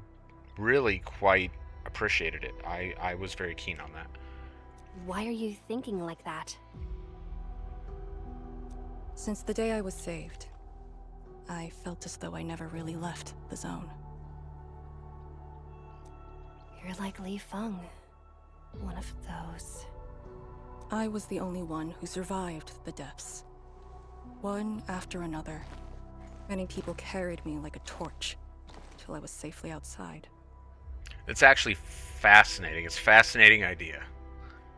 [SPEAKER 1] really quite appreciated it. I was very keen on that.
[SPEAKER 8] Why are you thinking like that?
[SPEAKER 4] Since the day I was saved, I felt as though I never really left the zone.
[SPEAKER 8] You're like Li Feng, one of those.
[SPEAKER 4] I was the only one who survived the depths. One after another, many people carried me like a torch till I was safely outside.
[SPEAKER 1] It's actually fascinating. It's a fascinating idea.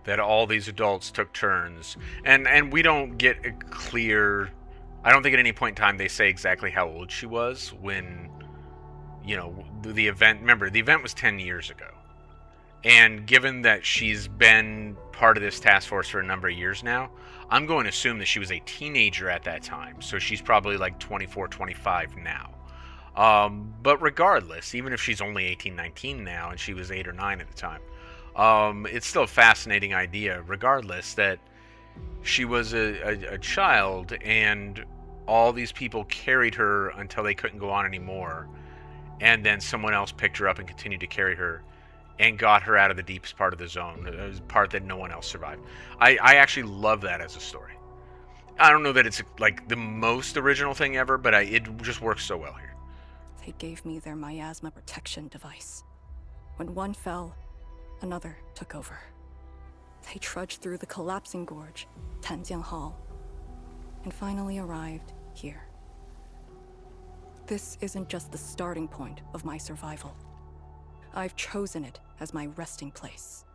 [SPEAKER 1] that all these adults took turns, and we don't get a clear. I don't think at any point in time they say exactly how old she was when, you know, the event. Remember, the event was 10 years ago, and given that she's been part of this task force for a number of years now, I'm going to assume that she was a teenager at that time. So she's probably like 24, 25 now. But regardless, even if she's only 18, 19 now, and she was 8 or 9 at the time, it's still a fascinating idea, regardless, that she was a child, and all these people carried her until they couldn't go on anymore, and then someone else picked her up and continued to carry her, and got her out of the deepest part of the zone, the part that no one else survived. I actually love that as a story. I don't know that it's like the most original thing ever, but it just works so well here.
[SPEAKER 4] They gave me their miasma protection device. When one fell, another took over. They trudged through the collapsing gorge, Tanjiang Hall, and finally arrived here. This isn't just the starting point of my survival. I've chosen it as my resting place.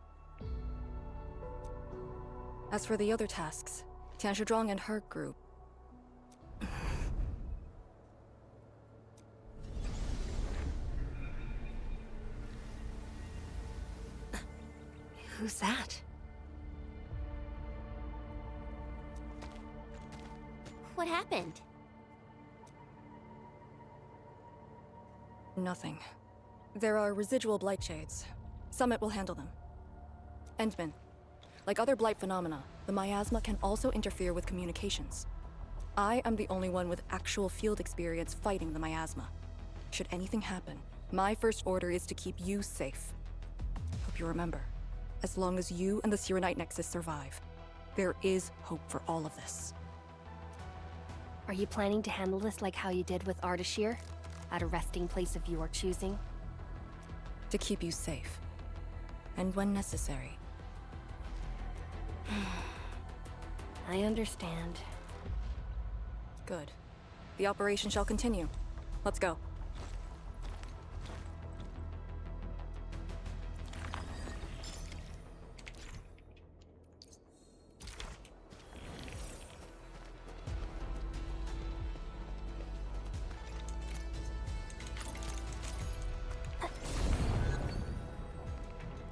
[SPEAKER 4] As for the other tasks, Tian Shizhuang and her group...
[SPEAKER 8] Who's that?
[SPEAKER 5] What happened?
[SPEAKER 4] Nothing. There are residual blightshades. Summit will handle them. Endman. Like other blight phenomena, the miasma can also interfere with communications. I am the only one with actual field experience fighting the miasma. Should anything happen, my first order is to keep you safe. Hope you remember, as long as you and the Sirenite Nexus survive, there is hope for all of this.
[SPEAKER 8] Are you planning to handle this like how you did with Ardashir? At a resting place of your choosing?
[SPEAKER 4] To keep you safe. And when necessary.
[SPEAKER 8] I understand.
[SPEAKER 4] Good. The operation shall continue. Let's go.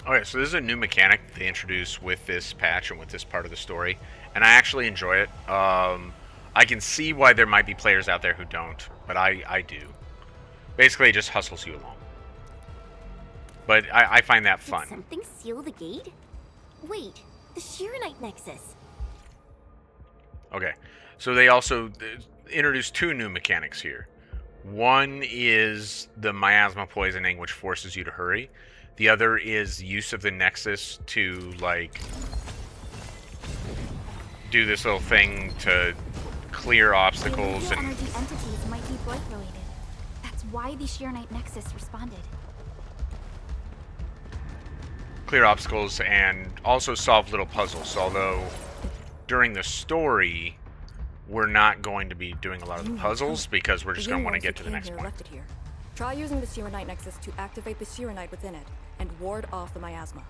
[SPEAKER 1] Okay, so this is a new mechanic they introduced with this patch and with this part of the story, and I actually enjoy it. I can see why there might be players out there who don't, but I do. Basically, it just hustles you along. But I find that fun.
[SPEAKER 5] Did something seal the gate? Wait, the Sirenite Nexus.
[SPEAKER 1] Okay, so they also introduced 2 new mechanics here. One is the miasma poisoning, which forces you to hurry. The other is use of the Nexus to, like, do this little thing to clear obstacles and...
[SPEAKER 2] energy entities might be blight related. That's why the Sirenite Nexus responded.
[SPEAKER 1] Clear obstacles and also solve little puzzles, although during the story we're not going to be doing a lot of the puzzles because we're just going to want to get to the next point.
[SPEAKER 4] Left it here. Try using the Sirenite Nexus to activate the Sirenite within it and ward off the miasma.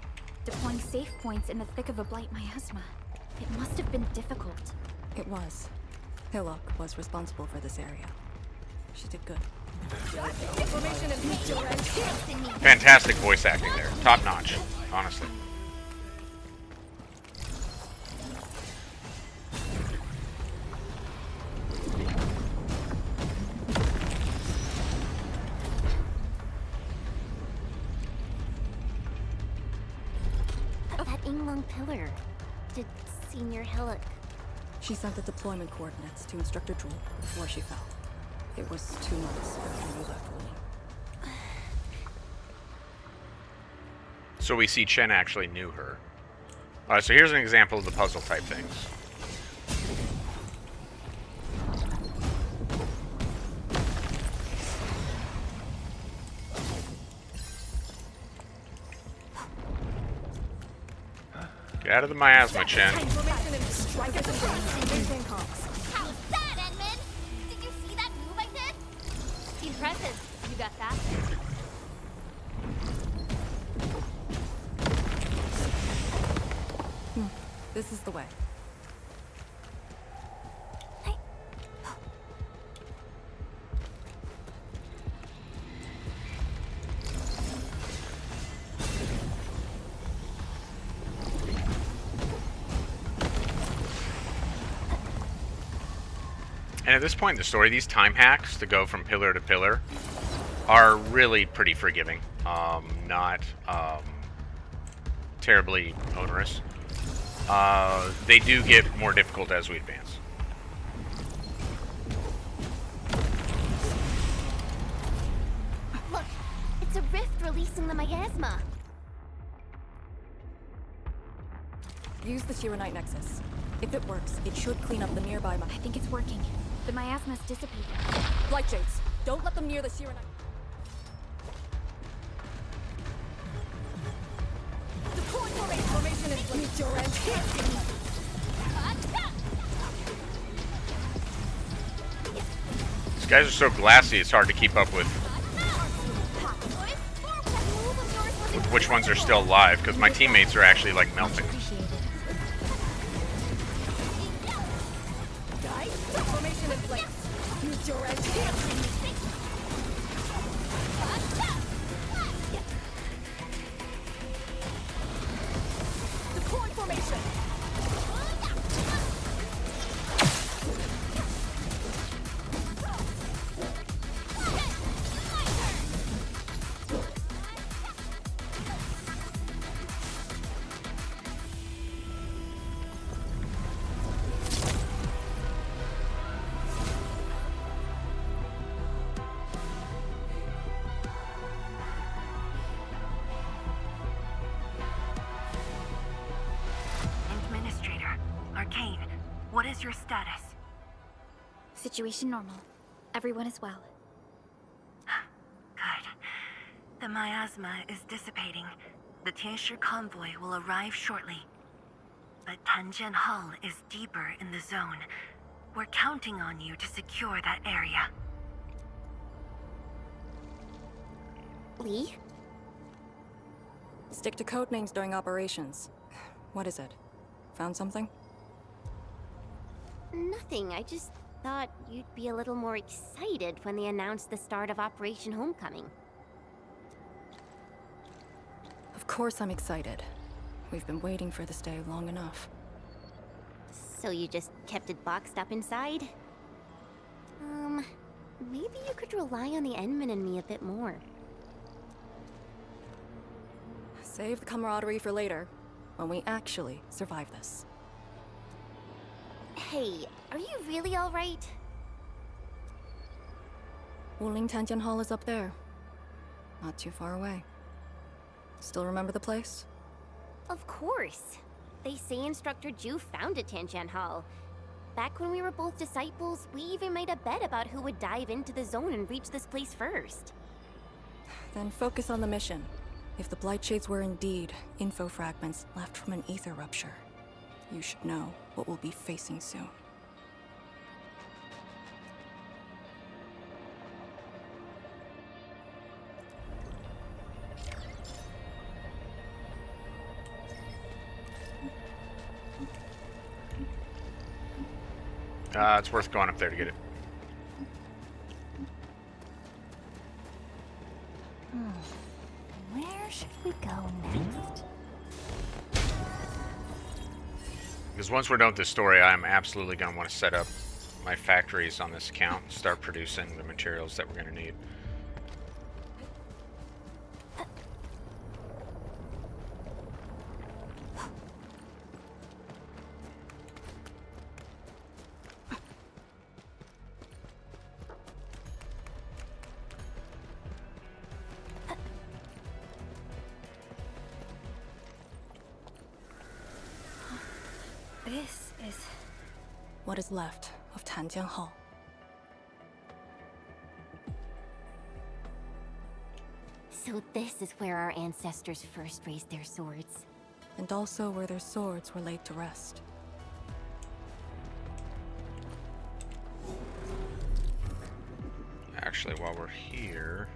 [SPEAKER 2] Deploying safe points in the thick of a blight miasma. It must have been difficult.
[SPEAKER 4] It was. Hillock was responsible for this area. She did good.
[SPEAKER 1] Fantastic voice acting there. Top notch, honestly.
[SPEAKER 5] That Inglung pillar. Did Senior Hillock...
[SPEAKER 4] She sent the deployment coordinates to Instructor Drool before she fell. It was 2 months after you left Wuling.
[SPEAKER 1] So we see Chen actually knew her. Alright, so here's an example of the puzzle type things. Get out of the miasma, Chen.
[SPEAKER 5] How's that, Edmund? Did you see that move I did?
[SPEAKER 8] Impressive. You got faster.
[SPEAKER 4] This is the way.
[SPEAKER 1] And at this point in the story, these time hacks to go from pillar to pillar are really pretty forgiving. Not terribly onerous. They do get more difficult as we advance.
[SPEAKER 5] Look, it's a rift releasing the miasma.
[SPEAKER 4] Use the Shiranite Nexus. If it works, it should clean up the nearby
[SPEAKER 2] I think it's working. The miasma's dissipating.
[SPEAKER 4] blightshades. Don't let them near the Shiranite. Deploy formation is meet your end.
[SPEAKER 1] These guys are so glassy, it's hard to keep up with which ones are still alive, because my teammates are actually like melting.
[SPEAKER 4] Formation in place. Meet your end. Deploy formation.
[SPEAKER 12] Administrator, Arcane, what is your status?
[SPEAKER 2] Situation normal. Everyone is well.
[SPEAKER 12] Good. The miasma is dissipating. The Tianshi convoy will arrive shortly. But Tanjian Hall is deeper in the zone. We're counting on you to secure that area.
[SPEAKER 5] Lee?
[SPEAKER 4] Stick to code names during operations. What is it? Found something?
[SPEAKER 5] Nothing. I just thought you'd be a little more excited when they announced the start of Operation Homecoming.
[SPEAKER 4] Of course I'm excited. We've been waiting for this day long enough.
[SPEAKER 5] So you just kept it boxed up inside? Maybe you could rely on the Endman and me a bit more.
[SPEAKER 4] Save the camaraderie for later, when we actually survive this.
[SPEAKER 5] Hey, are you really alright?
[SPEAKER 4] Wuling Tanjian Hall is up there. Not too far away. Still remember the place?
[SPEAKER 5] Of course. They say Instructor Ju founded Tanjian Hall. Back when we were both disciples, we even made a bet about who would dive into the zone and reach this place first.
[SPEAKER 4] Then focus on the mission. If the blightshades were indeed info fragments left from an ether rupture, you should know what we'll be facing soon.
[SPEAKER 1] It's worth going up there to get it.
[SPEAKER 9] Where should we go next?
[SPEAKER 1] Because once we're done with this story, I'm absolutely going to want to set up my factories on this account and start producing the materials that we're going to need.
[SPEAKER 2] This is
[SPEAKER 4] What is left of Tanjian Hall.
[SPEAKER 5] So this is where our ancestors first raised their swords.
[SPEAKER 4] And also where their swords were laid to rest.
[SPEAKER 1] Actually, while we're here...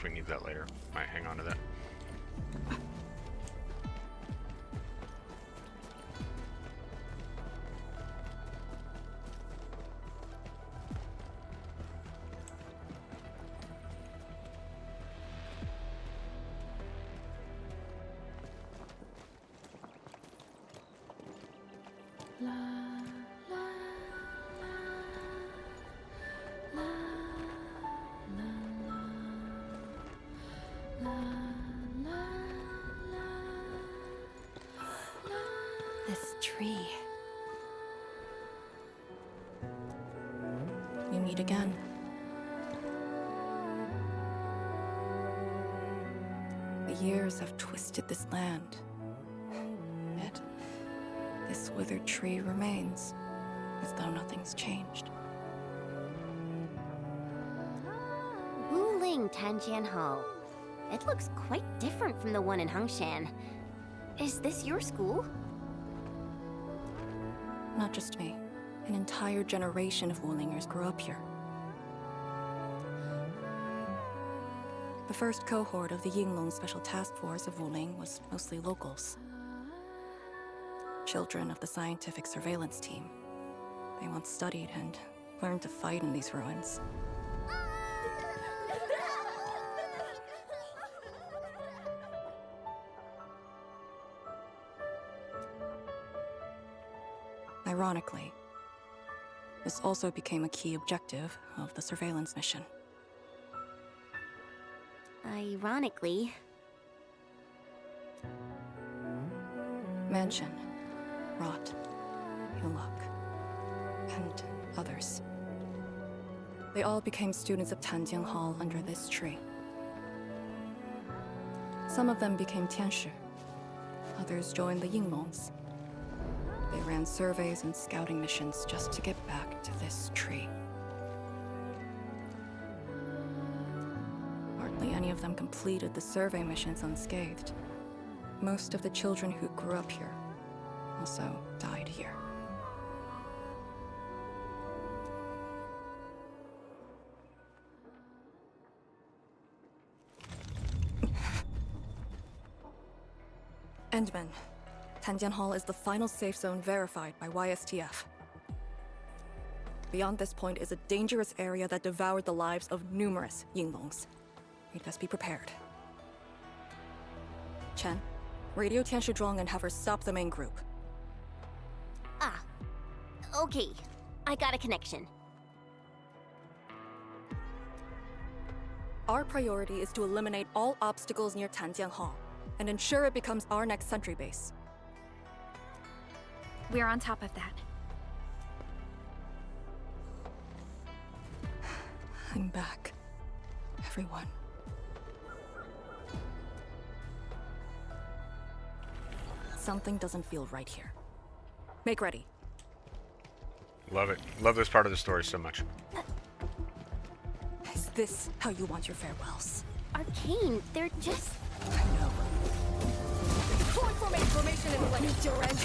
[SPEAKER 1] if we need that later. Might hang on to that.
[SPEAKER 4] This tree. You meet again. The years have twisted this land. Yet, this withered tree remains, as though nothing's changed.
[SPEAKER 5] Wuling Tanjian Hall. It looks quite different from the one in Hongshan. Is this your school?
[SPEAKER 4] Not just me. An entire generation of Wulingers grew up here. The first cohort of the Yinglong Special Task Force of Wuling was mostly locals. Children of the scientific surveillance team. They once studied and learned to fight in these ruins. Ironically, this also became a key objective of the surveillance mission.
[SPEAKER 5] Ironically.
[SPEAKER 4] Mansion, Rot, Hillock, and others. They all became students of Tanjiang Hall under this tree. Some of them became Tianshi. Others joined the Yinglongs. They ran surveys and scouting missions just to get back to this tree. Hardly any of them completed the survey missions unscathed. Most of the children who grew up here also died here. Endman. Tanjian Hall is the final safe zone verified by YSTF. Beyond this point is a dangerous area that devoured the lives of numerous Yinglongs. We'd best be prepared. Chen, radio Tian Shizhuang and have her stop the main group.
[SPEAKER 5] Ah. Okay. I got a connection.
[SPEAKER 4] Our priority is to eliminate all obstacles near Tanjian Hall and ensure it becomes our next sentry base.
[SPEAKER 2] We're on top of that.
[SPEAKER 4] I'm back. Everyone. Something doesn't feel right here. Make ready.
[SPEAKER 1] Love it. Love this part of the story so much.
[SPEAKER 4] Is this how you want your farewells?
[SPEAKER 5] Arcane, they're just...
[SPEAKER 4] I know.
[SPEAKER 6] Formation in place. Meet your end.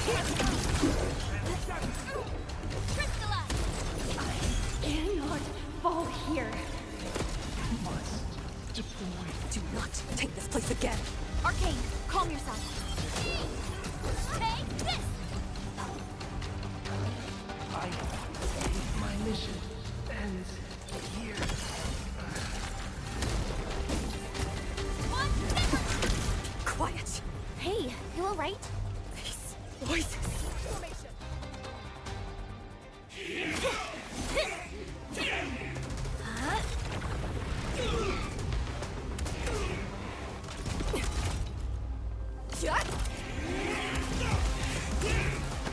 [SPEAKER 6] Cannot fall here.
[SPEAKER 4] Do not take this place again.
[SPEAKER 5] Arcane, calm yourself. Take this!
[SPEAKER 13] My mission ends here.
[SPEAKER 4] Quiet.
[SPEAKER 5] Hey, you alright?
[SPEAKER 4] These voices.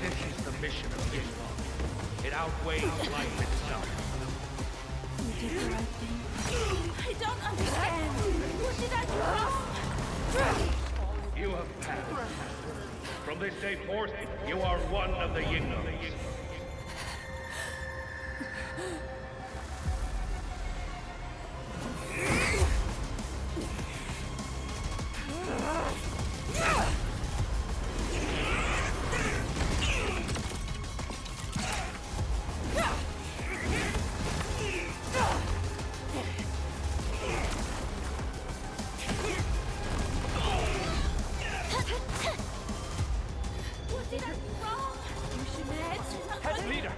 [SPEAKER 13] This is the mission of Yinglong. It outweighs life itself.
[SPEAKER 6] You did the right thing. I don't understand. What did I do?
[SPEAKER 13] You have passed. From this day forth, you are one of the Yinglongs.
[SPEAKER 7] Head leader!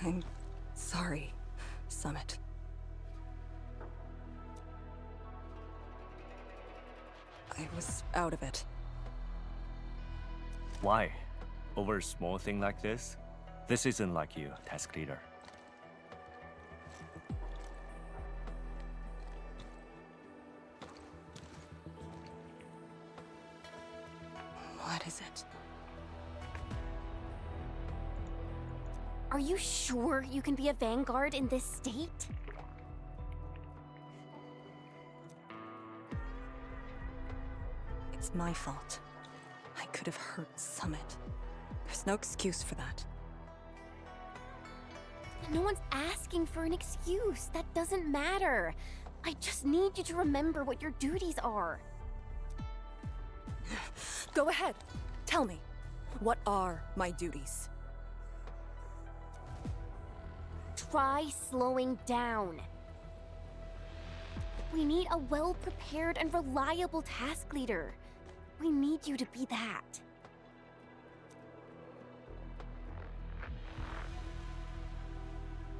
[SPEAKER 4] I'm sorry, Summit. I was out of it.
[SPEAKER 14] Why? Over a small thing like this? This isn't like you, task leader.
[SPEAKER 4] What is it?
[SPEAKER 2] Are you sure you can be a vanguard in this state?
[SPEAKER 4] It's my fault. I could have hurt Summit. There's no excuse for that.
[SPEAKER 2] No one's asking for an excuse. That doesn't matter. I just need you to remember what your duties are.
[SPEAKER 4] Go ahead. Tell me. What are my duties?
[SPEAKER 2] Try slowing down. We need a well-prepared and reliable task leader. We need you to be that.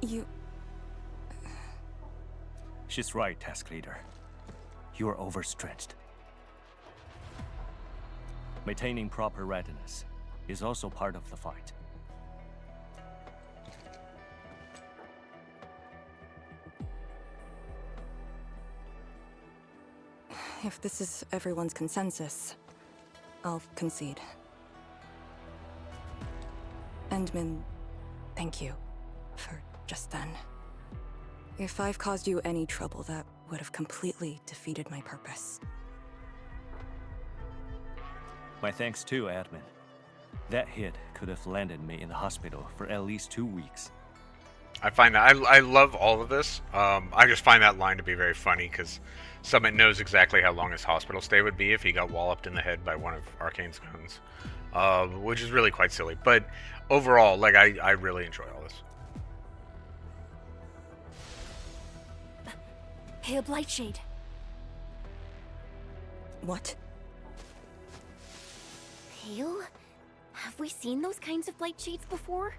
[SPEAKER 4] You...
[SPEAKER 14] She's right, task leader. You are overstretched. Maintaining proper readiness is also part of the fight.
[SPEAKER 4] If this is everyone's consensus, I'll concede. Endman, thank you for just then. If I've caused you any trouble, that would have completely defeated my purpose.
[SPEAKER 14] My thanks too, admin. That hit could have landed me in the hospital for at least 2 weeks.
[SPEAKER 1] I find that I love all of this. I just find that line to be very funny because Summit knows exactly how long his hospital stay would be if he got walloped in the head by one of Arcane's guns, which is really quite silly. But overall, like I really enjoy all this.
[SPEAKER 2] Hey, a blightshade.
[SPEAKER 4] What?
[SPEAKER 2] Pale? Have we seen those kinds of blightshades before?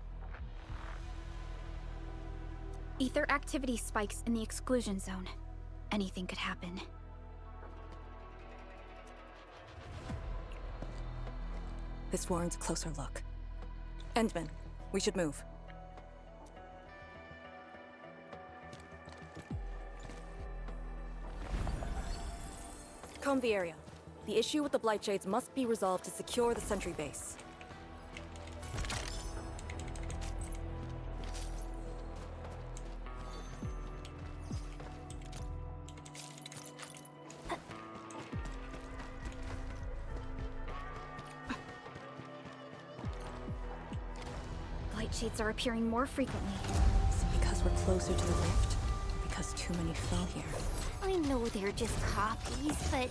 [SPEAKER 2] Ether activity spikes in the exclusion zone. Anything could happen.
[SPEAKER 4] This warrants a closer look. Endman, we should move. Comb the area. The issue with the blightshades must be resolved to secure the sentry base.
[SPEAKER 2] Blightshades are appearing more frequently.
[SPEAKER 4] Is it because we're closer to the rift? Or because too many fell here?
[SPEAKER 2] I know they're just copies, but...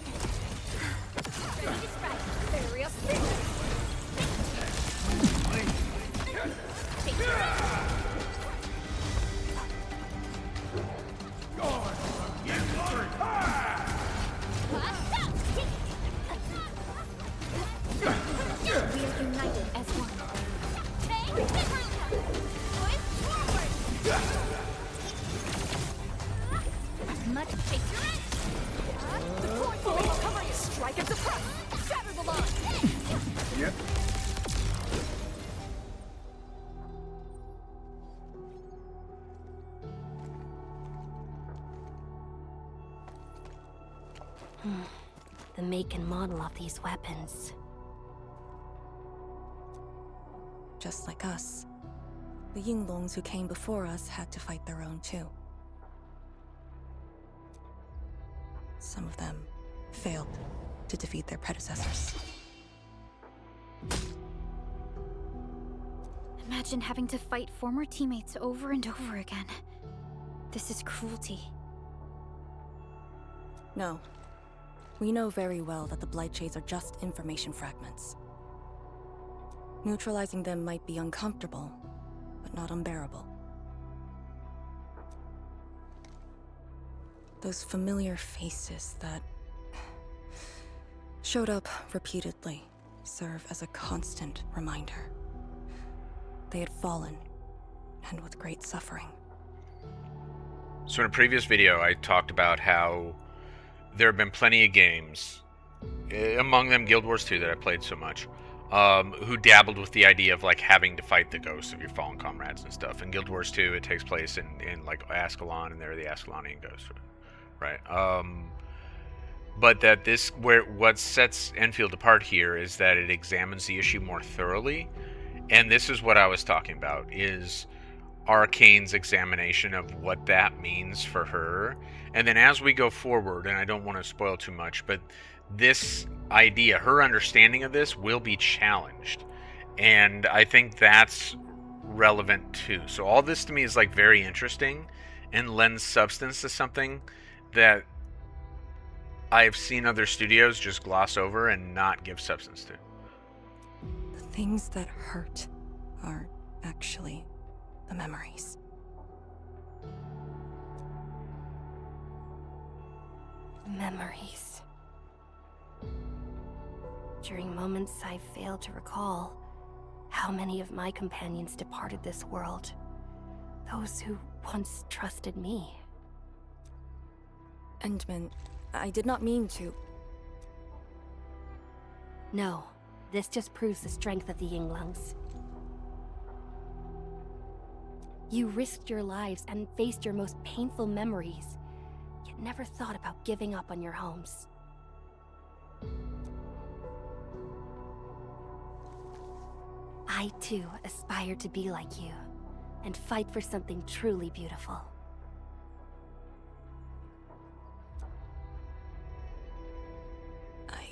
[SPEAKER 2] We are united as one. Much bigger.
[SPEAKER 4] Cover you! Strike and suppress! Shatter the line!
[SPEAKER 7] Yep.
[SPEAKER 8] The make and model of these weapons.
[SPEAKER 4] Just like us, the Yinglongs who came before us had to fight their own too. Some of them failed to defeat their predecessors.
[SPEAKER 2] Imagine having to fight former teammates over and over again. This is cruelty.
[SPEAKER 4] No. We know very well that the blightshades are just information fragments. Neutralizing them might be uncomfortable, but not unbearable. Those familiar faces that showed up repeatedly serve as a constant reminder. They had fallen, and with great suffering.
[SPEAKER 1] So in a previous video, I talked about how there have been plenty of games, among them Guild Wars 2 that I played so much, who dabbled with the idea of like having to fight the ghosts of your fallen comrades and stuff. In Guild Wars 2, it takes place in like Ascalon, and they're the Ascalonian ghosts, right? But that what sets Endfield apart here is that it examines the issue more thoroughly, and this is what I was talking about, is Arcane's examination of what that means for her. And then as we go forward, and I don't want to spoil too much, but this idea, her understanding of this, will be challenged. And I think that's relevant too. So all this to me is like very interesting and lends substance to something that I've seen other studios just gloss over and not give substance to.
[SPEAKER 4] The things that hurt are actually the memories.
[SPEAKER 8] Memories. During moments I failed to recall, how many of my companions departed this world. Those who once trusted me.
[SPEAKER 4] Endman, I did not mean to.
[SPEAKER 8] No, this just proves the strength of the Yinglungs. You risked your lives and faced your most painful memories, yet never thought about giving up on your homes. I too aspire to be like you, and fight for something truly beautiful.
[SPEAKER 4] I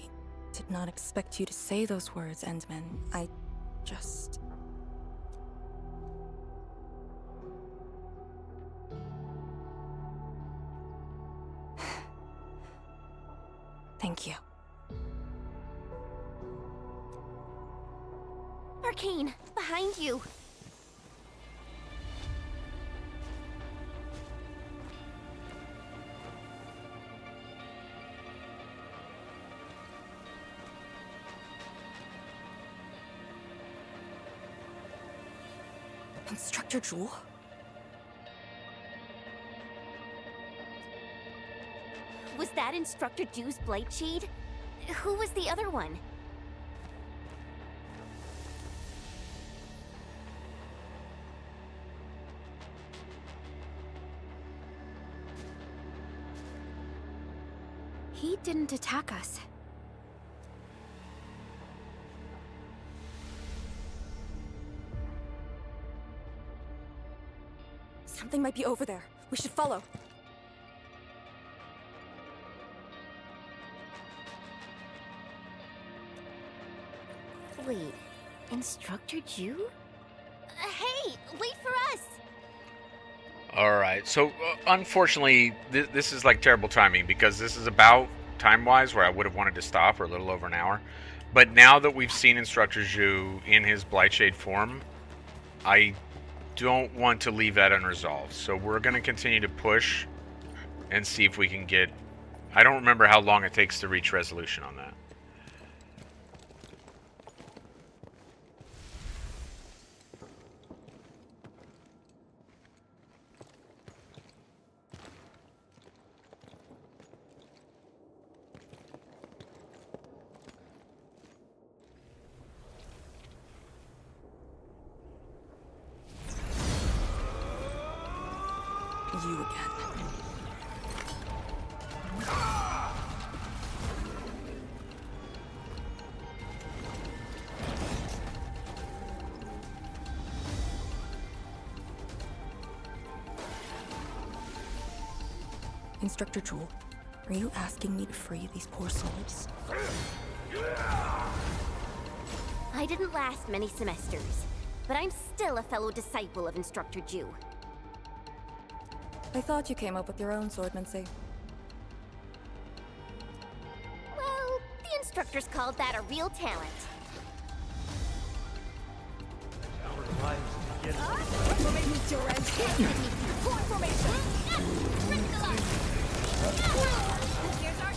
[SPEAKER 4] did not expect you to say those words, Endman. I just... Thank you.
[SPEAKER 5] Arcane, behind you.
[SPEAKER 4] Instructor Jewel?
[SPEAKER 5] Was that Instructor Jew's blightshade? Who was the other one?
[SPEAKER 2] He didn't attack us.
[SPEAKER 4] Something might be over there. We should follow.
[SPEAKER 5] Wait, Instructor Jew? Hey, wait for us!
[SPEAKER 1] Alright, so unfortunately, this is like terrible timing, because this is about time-wise where I would have wanted to stop for a little over an hour. But now that we've seen Instructor Zhu in his Blightshade form, I don't want to leave that unresolved. So we're going to continue to push and see if we can get... I don't remember how long it takes to reach resolution on that.
[SPEAKER 4] You again. Instructor Jewel, are you asking me to free these poor souls?
[SPEAKER 5] I didn't last many semesters. but I'm still a fellow disciple of Instructor Ju.
[SPEAKER 4] I thought you came up with your own swordmancy.
[SPEAKER 5] Well, the instructors called that a real talent. Here's our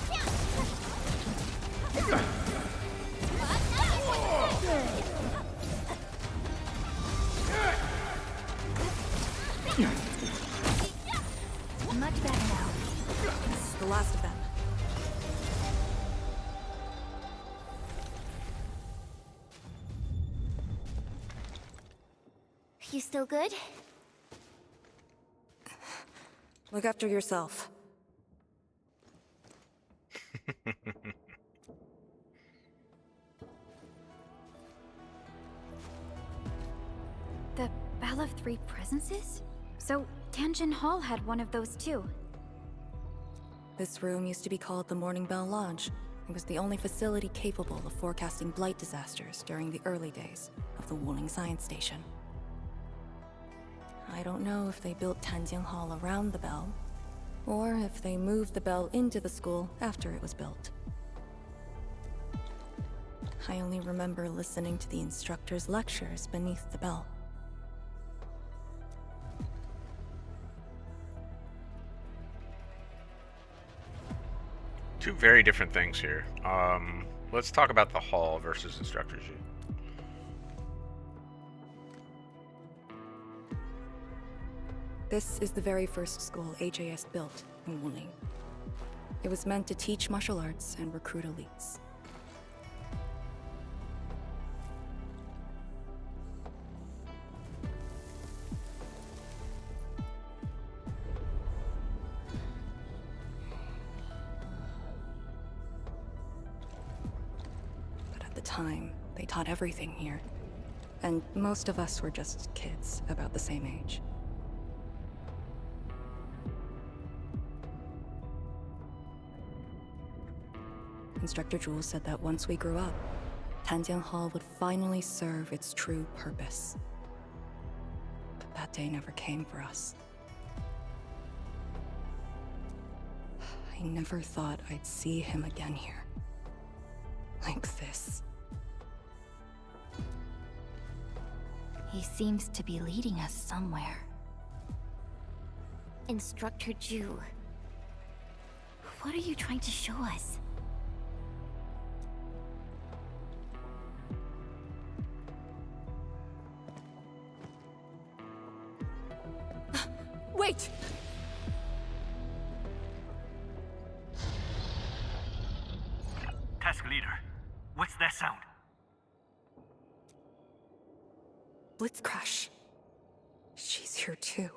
[SPEAKER 2] Much better now.
[SPEAKER 4] This is the last of them.
[SPEAKER 5] You still good?
[SPEAKER 4] Look after yourself.
[SPEAKER 2] The Bell of Three Presences? So, Tanjin Hall had one of those too.
[SPEAKER 4] This room used to be called the Morning Bell Lodge. It was the only facility capable of forecasting blight disasters during the early days of the Wuling Science Station. I don't know if they built Tanjin Hall around the bell, or if they moved the bell into the school after it was built. I only remember listening to the instructor's lectures beneath the bell.
[SPEAKER 1] Two very different things here. Let's talk about the hall versus Instructor Ju.
[SPEAKER 4] This is the very first school HAS built in Wuling. It was meant to teach martial arts and recruit elites. But at the time, they taught everything here. And most of us were just kids about the same age. Instructor Jules said that once we grew up, Tanjian Hall would finally serve its true purpose. But that day never came for us. I never thought I'd see him again here. Like this.
[SPEAKER 2] He seems to be leading us somewhere.
[SPEAKER 5] Instructor Ju. What are you trying to show us?
[SPEAKER 4] Wait!
[SPEAKER 14] Task leader, what's that sound?
[SPEAKER 4] Blitzcrash. She's here too.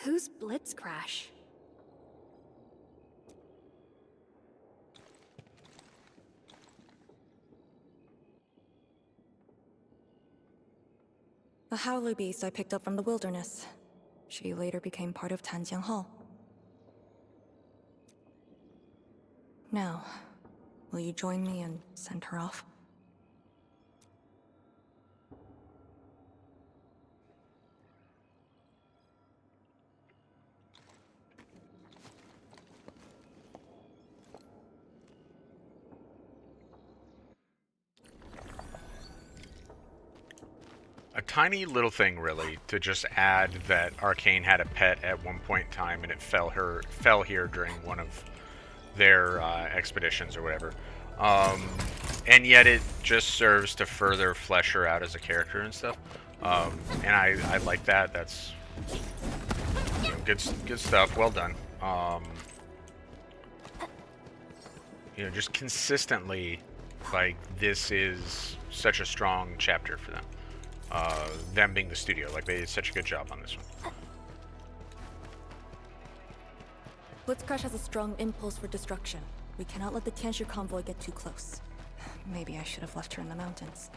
[SPEAKER 2] Who's Blitzcrash?
[SPEAKER 4] A howler beast I picked up from the wilderness. She later became part of Tanjian Hall. Now, will you join me and send her off?
[SPEAKER 1] A tiny little thing, really, to just add that Arcane had a pet at one point in time, and it fell here during one of their expeditions or whatever. And yet it just serves to further flesh her out as a character and stuff. And I like that. That's good stuff. Well done. Just consistently, like, this is such a strong chapter for them. Them being the studio, like, they did such a good job on this one.
[SPEAKER 4] Blitzcrash has a strong impulse for destruction. We cannot let the Tianshi convoy get too close. Maybe I should have left her in the mountains.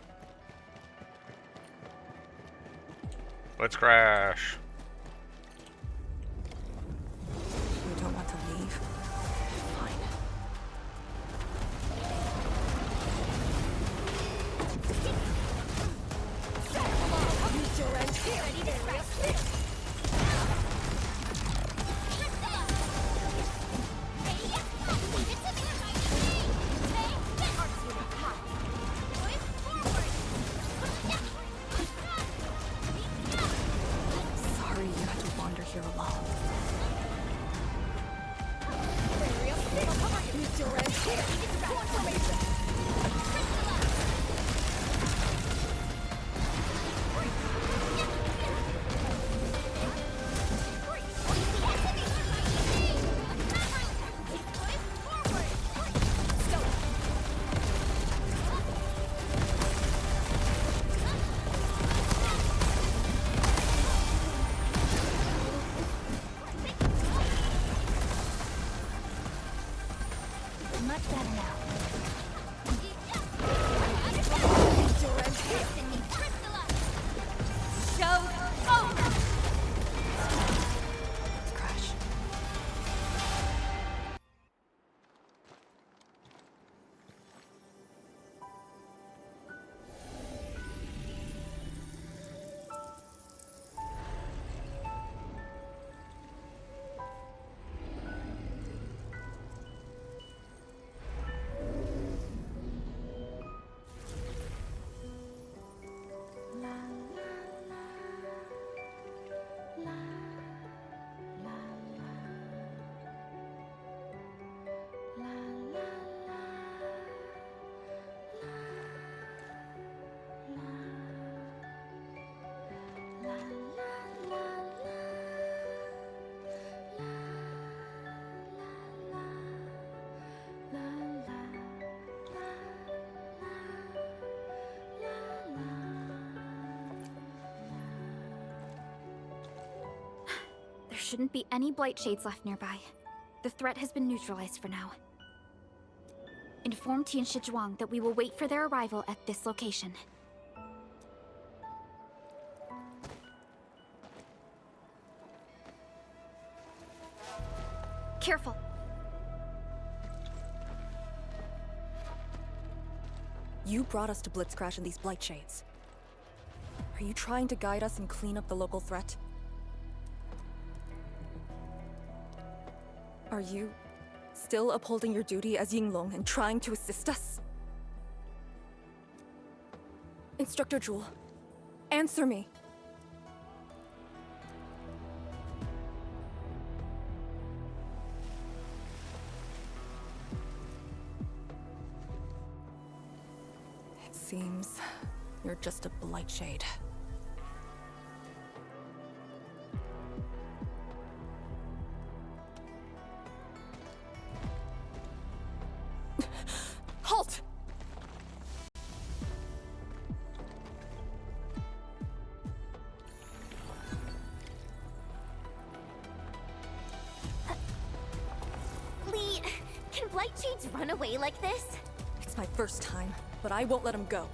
[SPEAKER 1] Let's crash.
[SPEAKER 4] You don't want to leave? Fine. Sorry you had to wander here alone.
[SPEAKER 2] Much better now.
[SPEAKER 4] Crash.
[SPEAKER 2] There shouldn't be any blightshades left nearby. The threat has been neutralized for now. Inform Tian Shizhuang that we will wait for their arrival at this location. Careful.
[SPEAKER 4] You brought us to Blitzcrash and these blightshades. Are you trying to guide us and clean up the local threat? Are you still upholding your duty as Yinglong and trying to assist us? Instructor Jewel, answer me. It seems you're just a blightshade. Halt!
[SPEAKER 5] Lee, can blightshades run away like this?
[SPEAKER 4] It's my first time, but I won't let him go.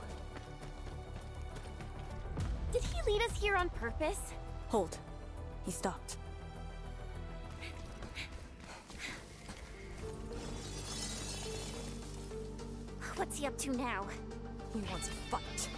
[SPEAKER 5] Did he lead us here on purpose?
[SPEAKER 4] Hold. He stopped.
[SPEAKER 5] What's he up to now?
[SPEAKER 4] He wants a fight.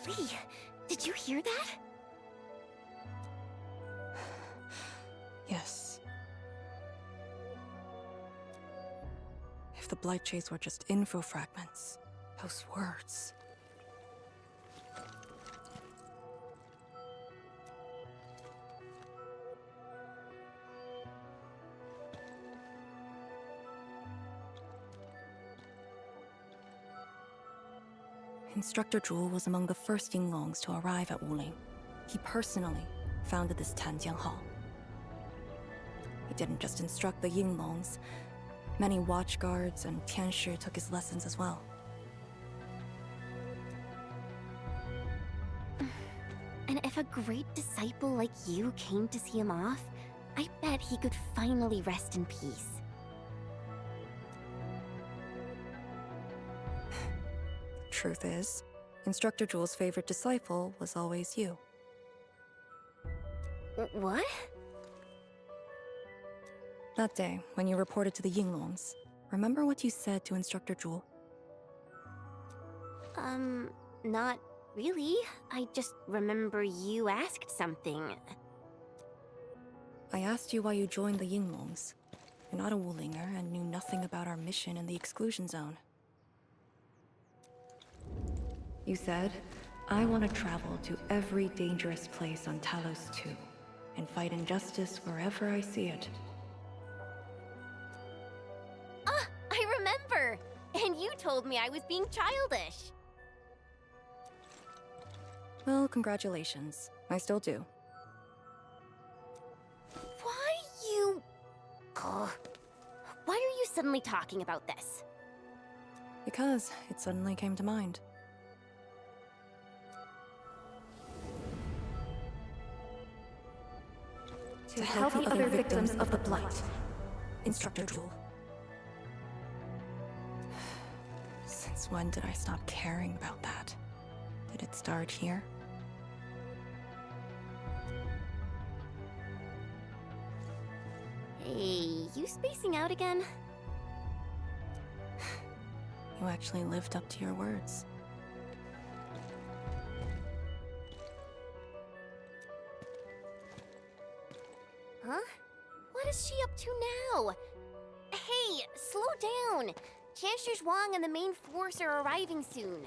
[SPEAKER 2] Lee, did you hear that?
[SPEAKER 4] Yes. If the blightshades were just info fragments, those words. Instructor Zhu was among the first Yinglongs to arrive at Wuling. He personally founded this Tanjian Hall. He didn't just instruct the Yinglongs. Many watchguards and Tianshi took his lessons as well.
[SPEAKER 2] And if a great disciple like you came to see him off, I bet he could finally rest in peace.
[SPEAKER 4] Truth is, Instructor Zhu's favorite disciple was always you.
[SPEAKER 2] What?
[SPEAKER 4] That day, when you reported to the Yinglongs, remember what you said to Instructor Zhu?
[SPEAKER 2] Not really. I just remember you asked something.
[SPEAKER 4] I asked you why you joined the Yinglongs. You're not a Wulinger and knew nothing about our mission in the exclusion zone. You said, I want to travel to every dangerous place on Talos 2 and fight injustice wherever I see it.
[SPEAKER 2] Ah, I remember! And you told me I was being childish.
[SPEAKER 4] Well, congratulations. I still do.
[SPEAKER 2] Why you... Ugh. Why are you suddenly talking about this?
[SPEAKER 4] Because it suddenly came to mind. To help the other victims of the Blight. Instructor Zhu. Since when did I stop caring about that? Did it start here?
[SPEAKER 2] Hey, you spacing out again?
[SPEAKER 4] You actually lived up to your words.
[SPEAKER 2] Huh? What is she up to now? Hey, slow down! Chancellor Zhuang and the main force are arriving soon.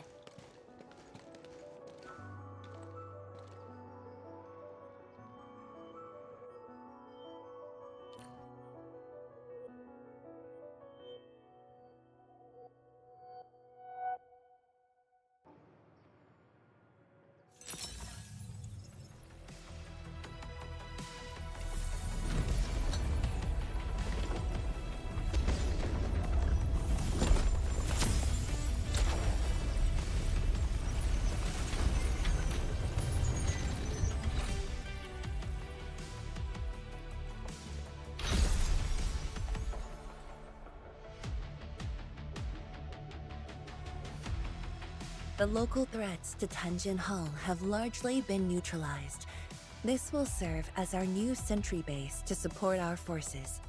[SPEAKER 3] The local threats to Tanjin Hall have largely been neutralized. This will serve as our new sentry base to support our forces.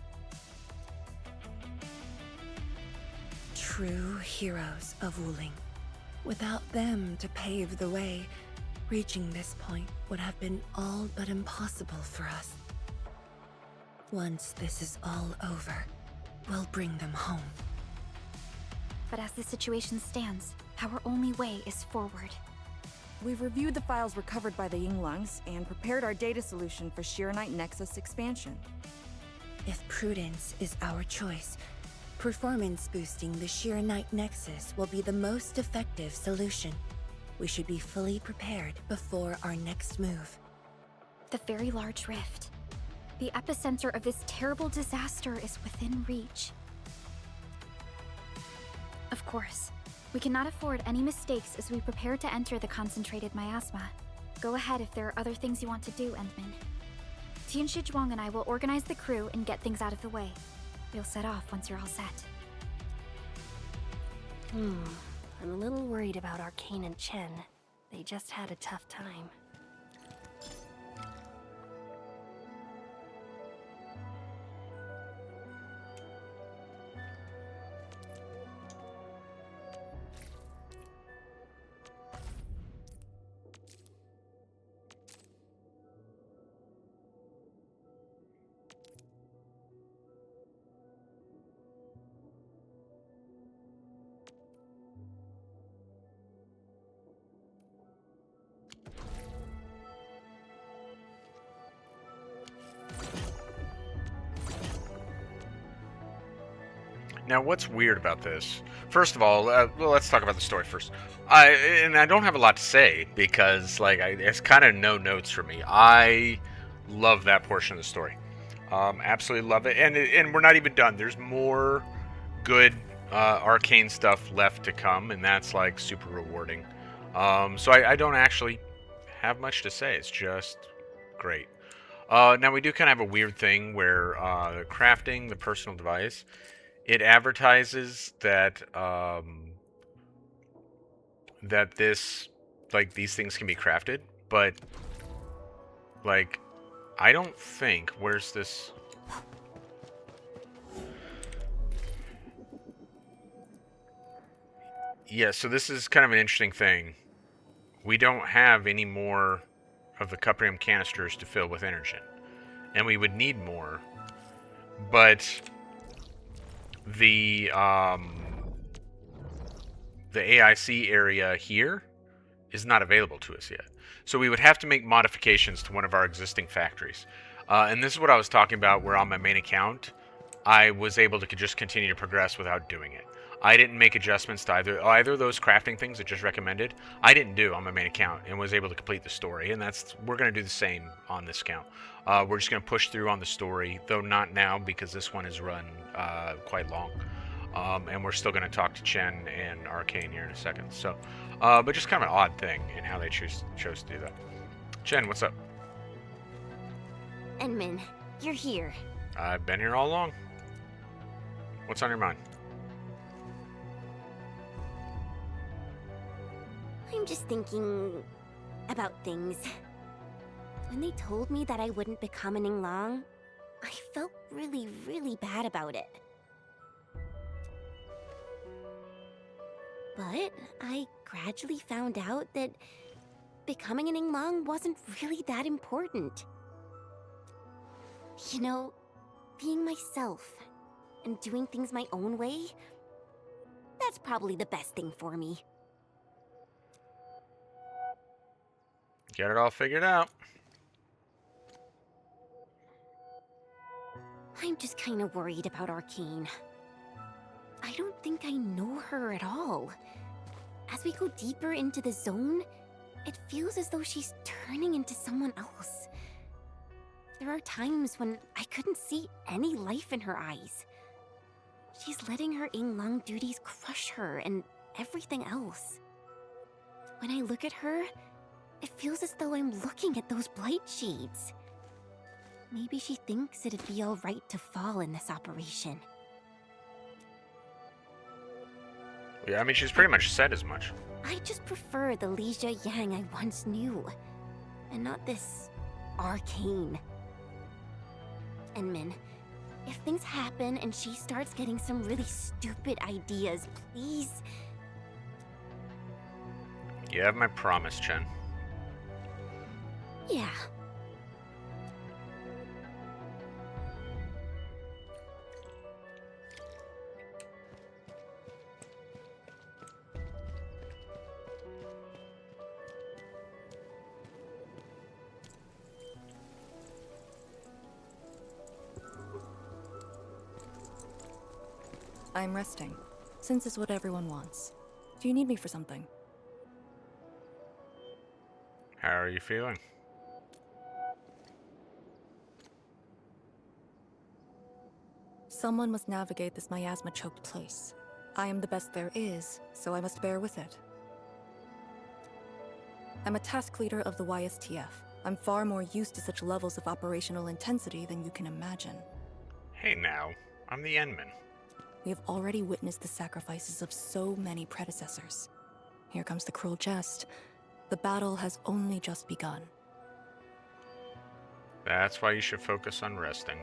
[SPEAKER 3] True heroes of Wuling. Without them to pave the way, reaching this point would have been all but impossible for us. Once this is all over, we'll bring them home.
[SPEAKER 2] But as the situation stands, our only way is forward.
[SPEAKER 15] We've reviewed the files recovered by the Yinglongs and prepared our data solution for Shiranite Nexus expansion.
[SPEAKER 3] If prudence is our choice, performance boosting the Shiranite Nexus will be the most effective solution. We should be fully prepared before our next move.
[SPEAKER 2] The very large rift. The epicenter of this terrible disaster is within reach. Of course, we cannot afford any mistakes as we prepare to enter the concentrated miasma. Go ahead if there are other things you want to do, Endman. Tianshi Zhuang and I will organize the crew and get things out of the way. We'll set off once you're all set.
[SPEAKER 8] I'm a little worried about Arcane and Chen. They just had a tough time.
[SPEAKER 1] Now, what's weird about this? First of all, well, let's talk about the story first. I don't have a lot to say because, like, it's kind of no notes for me. I love that portion of the story. Absolutely love it, and we're not even done. There's more good Arcane stuff left to come, and that's like super rewarding. So I don't actually have much to say. It's just great. Now we do kind of have a weird thing where crafting the personal device, it advertises that that these things can be crafted, but like I don't think, where's this? Yeah, so this is kind of an interesting thing. We don't have any more of the cuprium canisters to fill with energen, and we would need more, but the AIC area here is not available to us yet. So we would have to make modifications to one of our existing factories. And this is what I was talking about, where on my main account, I was able to just continue to progress without doing it. I didn't make adjustments to either of those crafting things that just recommended. I didn't do on my main account and was able to complete the story. And we're going to do the same on this account. We're just going to push through on the story, though not now because this one is run quite long. And we're still going to talk to Chen and Arcane here in a second. So, but just kind of an odd thing in how they chose to do that. Chen, what's up?
[SPEAKER 16] Endman, you're here.
[SPEAKER 1] I've been here all along. What's on your mind?
[SPEAKER 16] I'm just thinking about things. When they told me that I wouldn't become an Yinglang, I felt really, really bad about it. But I gradually found out that becoming an Yinglang wasn't really that important. You know, being myself and doing things my own way, that's probably the best thing for me.
[SPEAKER 1] Get it all figured out.
[SPEAKER 16] I'm just kind of worried about Arcane. I don't think I know her at all. As we go deeper into the zone, it feels as though she's turning into someone else. There are times when I couldn't see any life in her eyes. She's letting her Yinglang duties crush her and everything else. When I look at her, it feels as though I'm looking at those blightshades. Maybe she thinks it'd be alright to fall in this operation.
[SPEAKER 1] Yeah, I mean, she's pretty much said as much.
[SPEAKER 16] I just prefer the Lija Yang I once knew, and not this Arcane. Endman, if things happen and she starts getting some really stupid ideas, please.
[SPEAKER 1] You have my promise, Chen.
[SPEAKER 16] Yeah.
[SPEAKER 4] I'm resting, since it's what everyone wants. Do you need me for something?
[SPEAKER 1] How are you feeling?
[SPEAKER 4] Someone must navigate this miasma-choked place. I am the best there is, so I must bear with it. I'm a task leader of the YSTF. I'm far more used to such levels of operational intensity than you can imagine.
[SPEAKER 1] Hey now, I'm the Endman.
[SPEAKER 4] We have already witnessed the sacrifices of so many predecessors. Here comes the cruel jest. The battle has only just begun.
[SPEAKER 1] That's why you should focus on resting.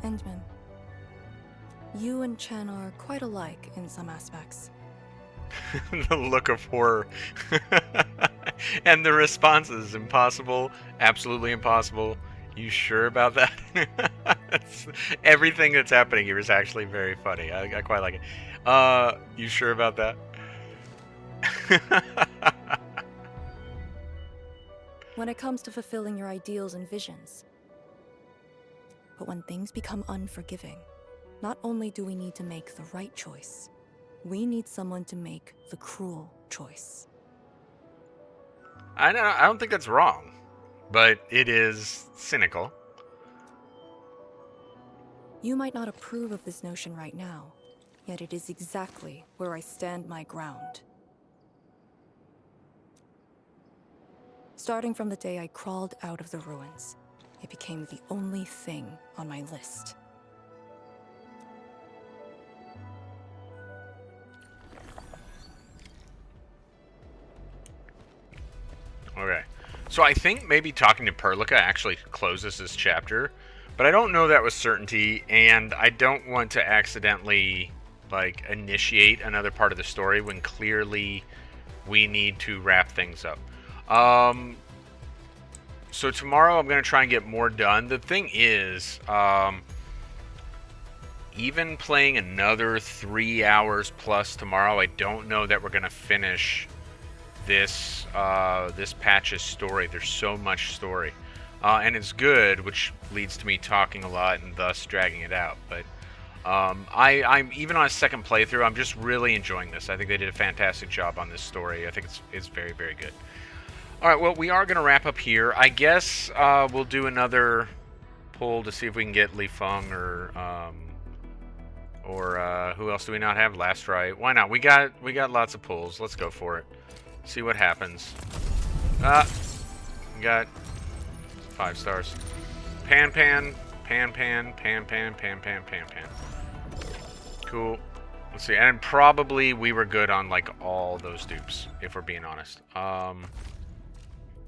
[SPEAKER 4] Endman, you and Chen are quite alike in some aspects.
[SPEAKER 1] The look of horror. And the responses: impossible, absolutely impossible. You sure about that? Everything that's happening here is actually very funny. I quite like it. You sure about that?
[SPEAKER 4] when it comes to fulfilling your ideals and visions. But when things become unforgiving, not only do we need to make the right choice, we need someone to make the cruel choice.
[SPEAKER 1] I don't think that's wrong, but it is cynical.
[SPEAKER 4] You might not approve of this notion right now, yet it is exactly where I stand my ground. Starting from the day I crawled out of the ruins, it became the only thing on my list.
[SPEAKER 1] Okay. So I think maybe talking to Perlica actually closes this chapter, but I don't know that with certainty, and I don't want to accidentally, like, initiate another part of the story when clearly we need to wrap things up. So tomorrow I'm going to try and get more done. The thing is, even playing another 3 hours plus tomorrow, I don't know that we're going to finish this this patch's story. There's so much story, and it's good, which leads to me talking a lot and thus dragging it out. But I'm even on a second playthrough, I'm just really enjoying this. I think they did a fantastic job on this story. I think it's very, very good. All right, well, we are going to wrap up here. I guess we'll do another poll to see if we can get Li Feng or who else do we not have? Last Right. Why not? We got lots of polls. Let's go for it. See what happens. We got 5 stars. Pan. Cool. Let's see. And probably we were good on like all those dupes, if we're being honest.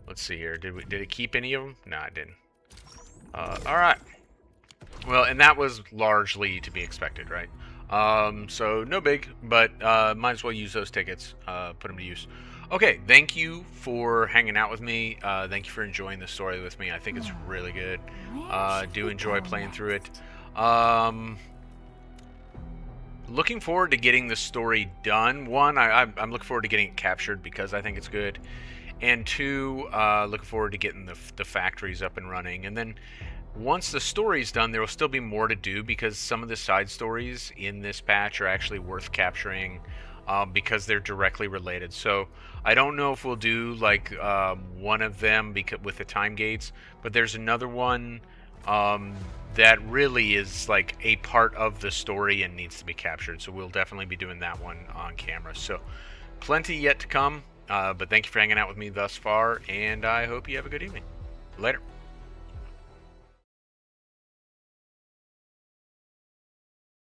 [SPEAKER 1] Let's see here. Did it keep any of them? No, it didn't. All right. Well, and that was largely to be expected, right? So no big, but might as well use those tickets. Put them to use. Okay, thank you for hanging out with me. Thank you for enjoying the story with me. I think it's really good. Do enjoy playing through it. Looking forward to getting the story done. One, I'm looking forward to getting it captured because I think it's good. And two, looking forward to getting the factories up and running. And then once the story's done, there will still be more to do because some of the side stories in this patch are actually worth capturing because they're directly related. So I don't know if we'll do like one of them with the time gates, but there's another one that really is like a part of the story and needs to be captured. So we'll definitely be doing that one on camera. So plenty yet to come. But thank you for hanging out with me thus far, and I hope you have a good evening. Later.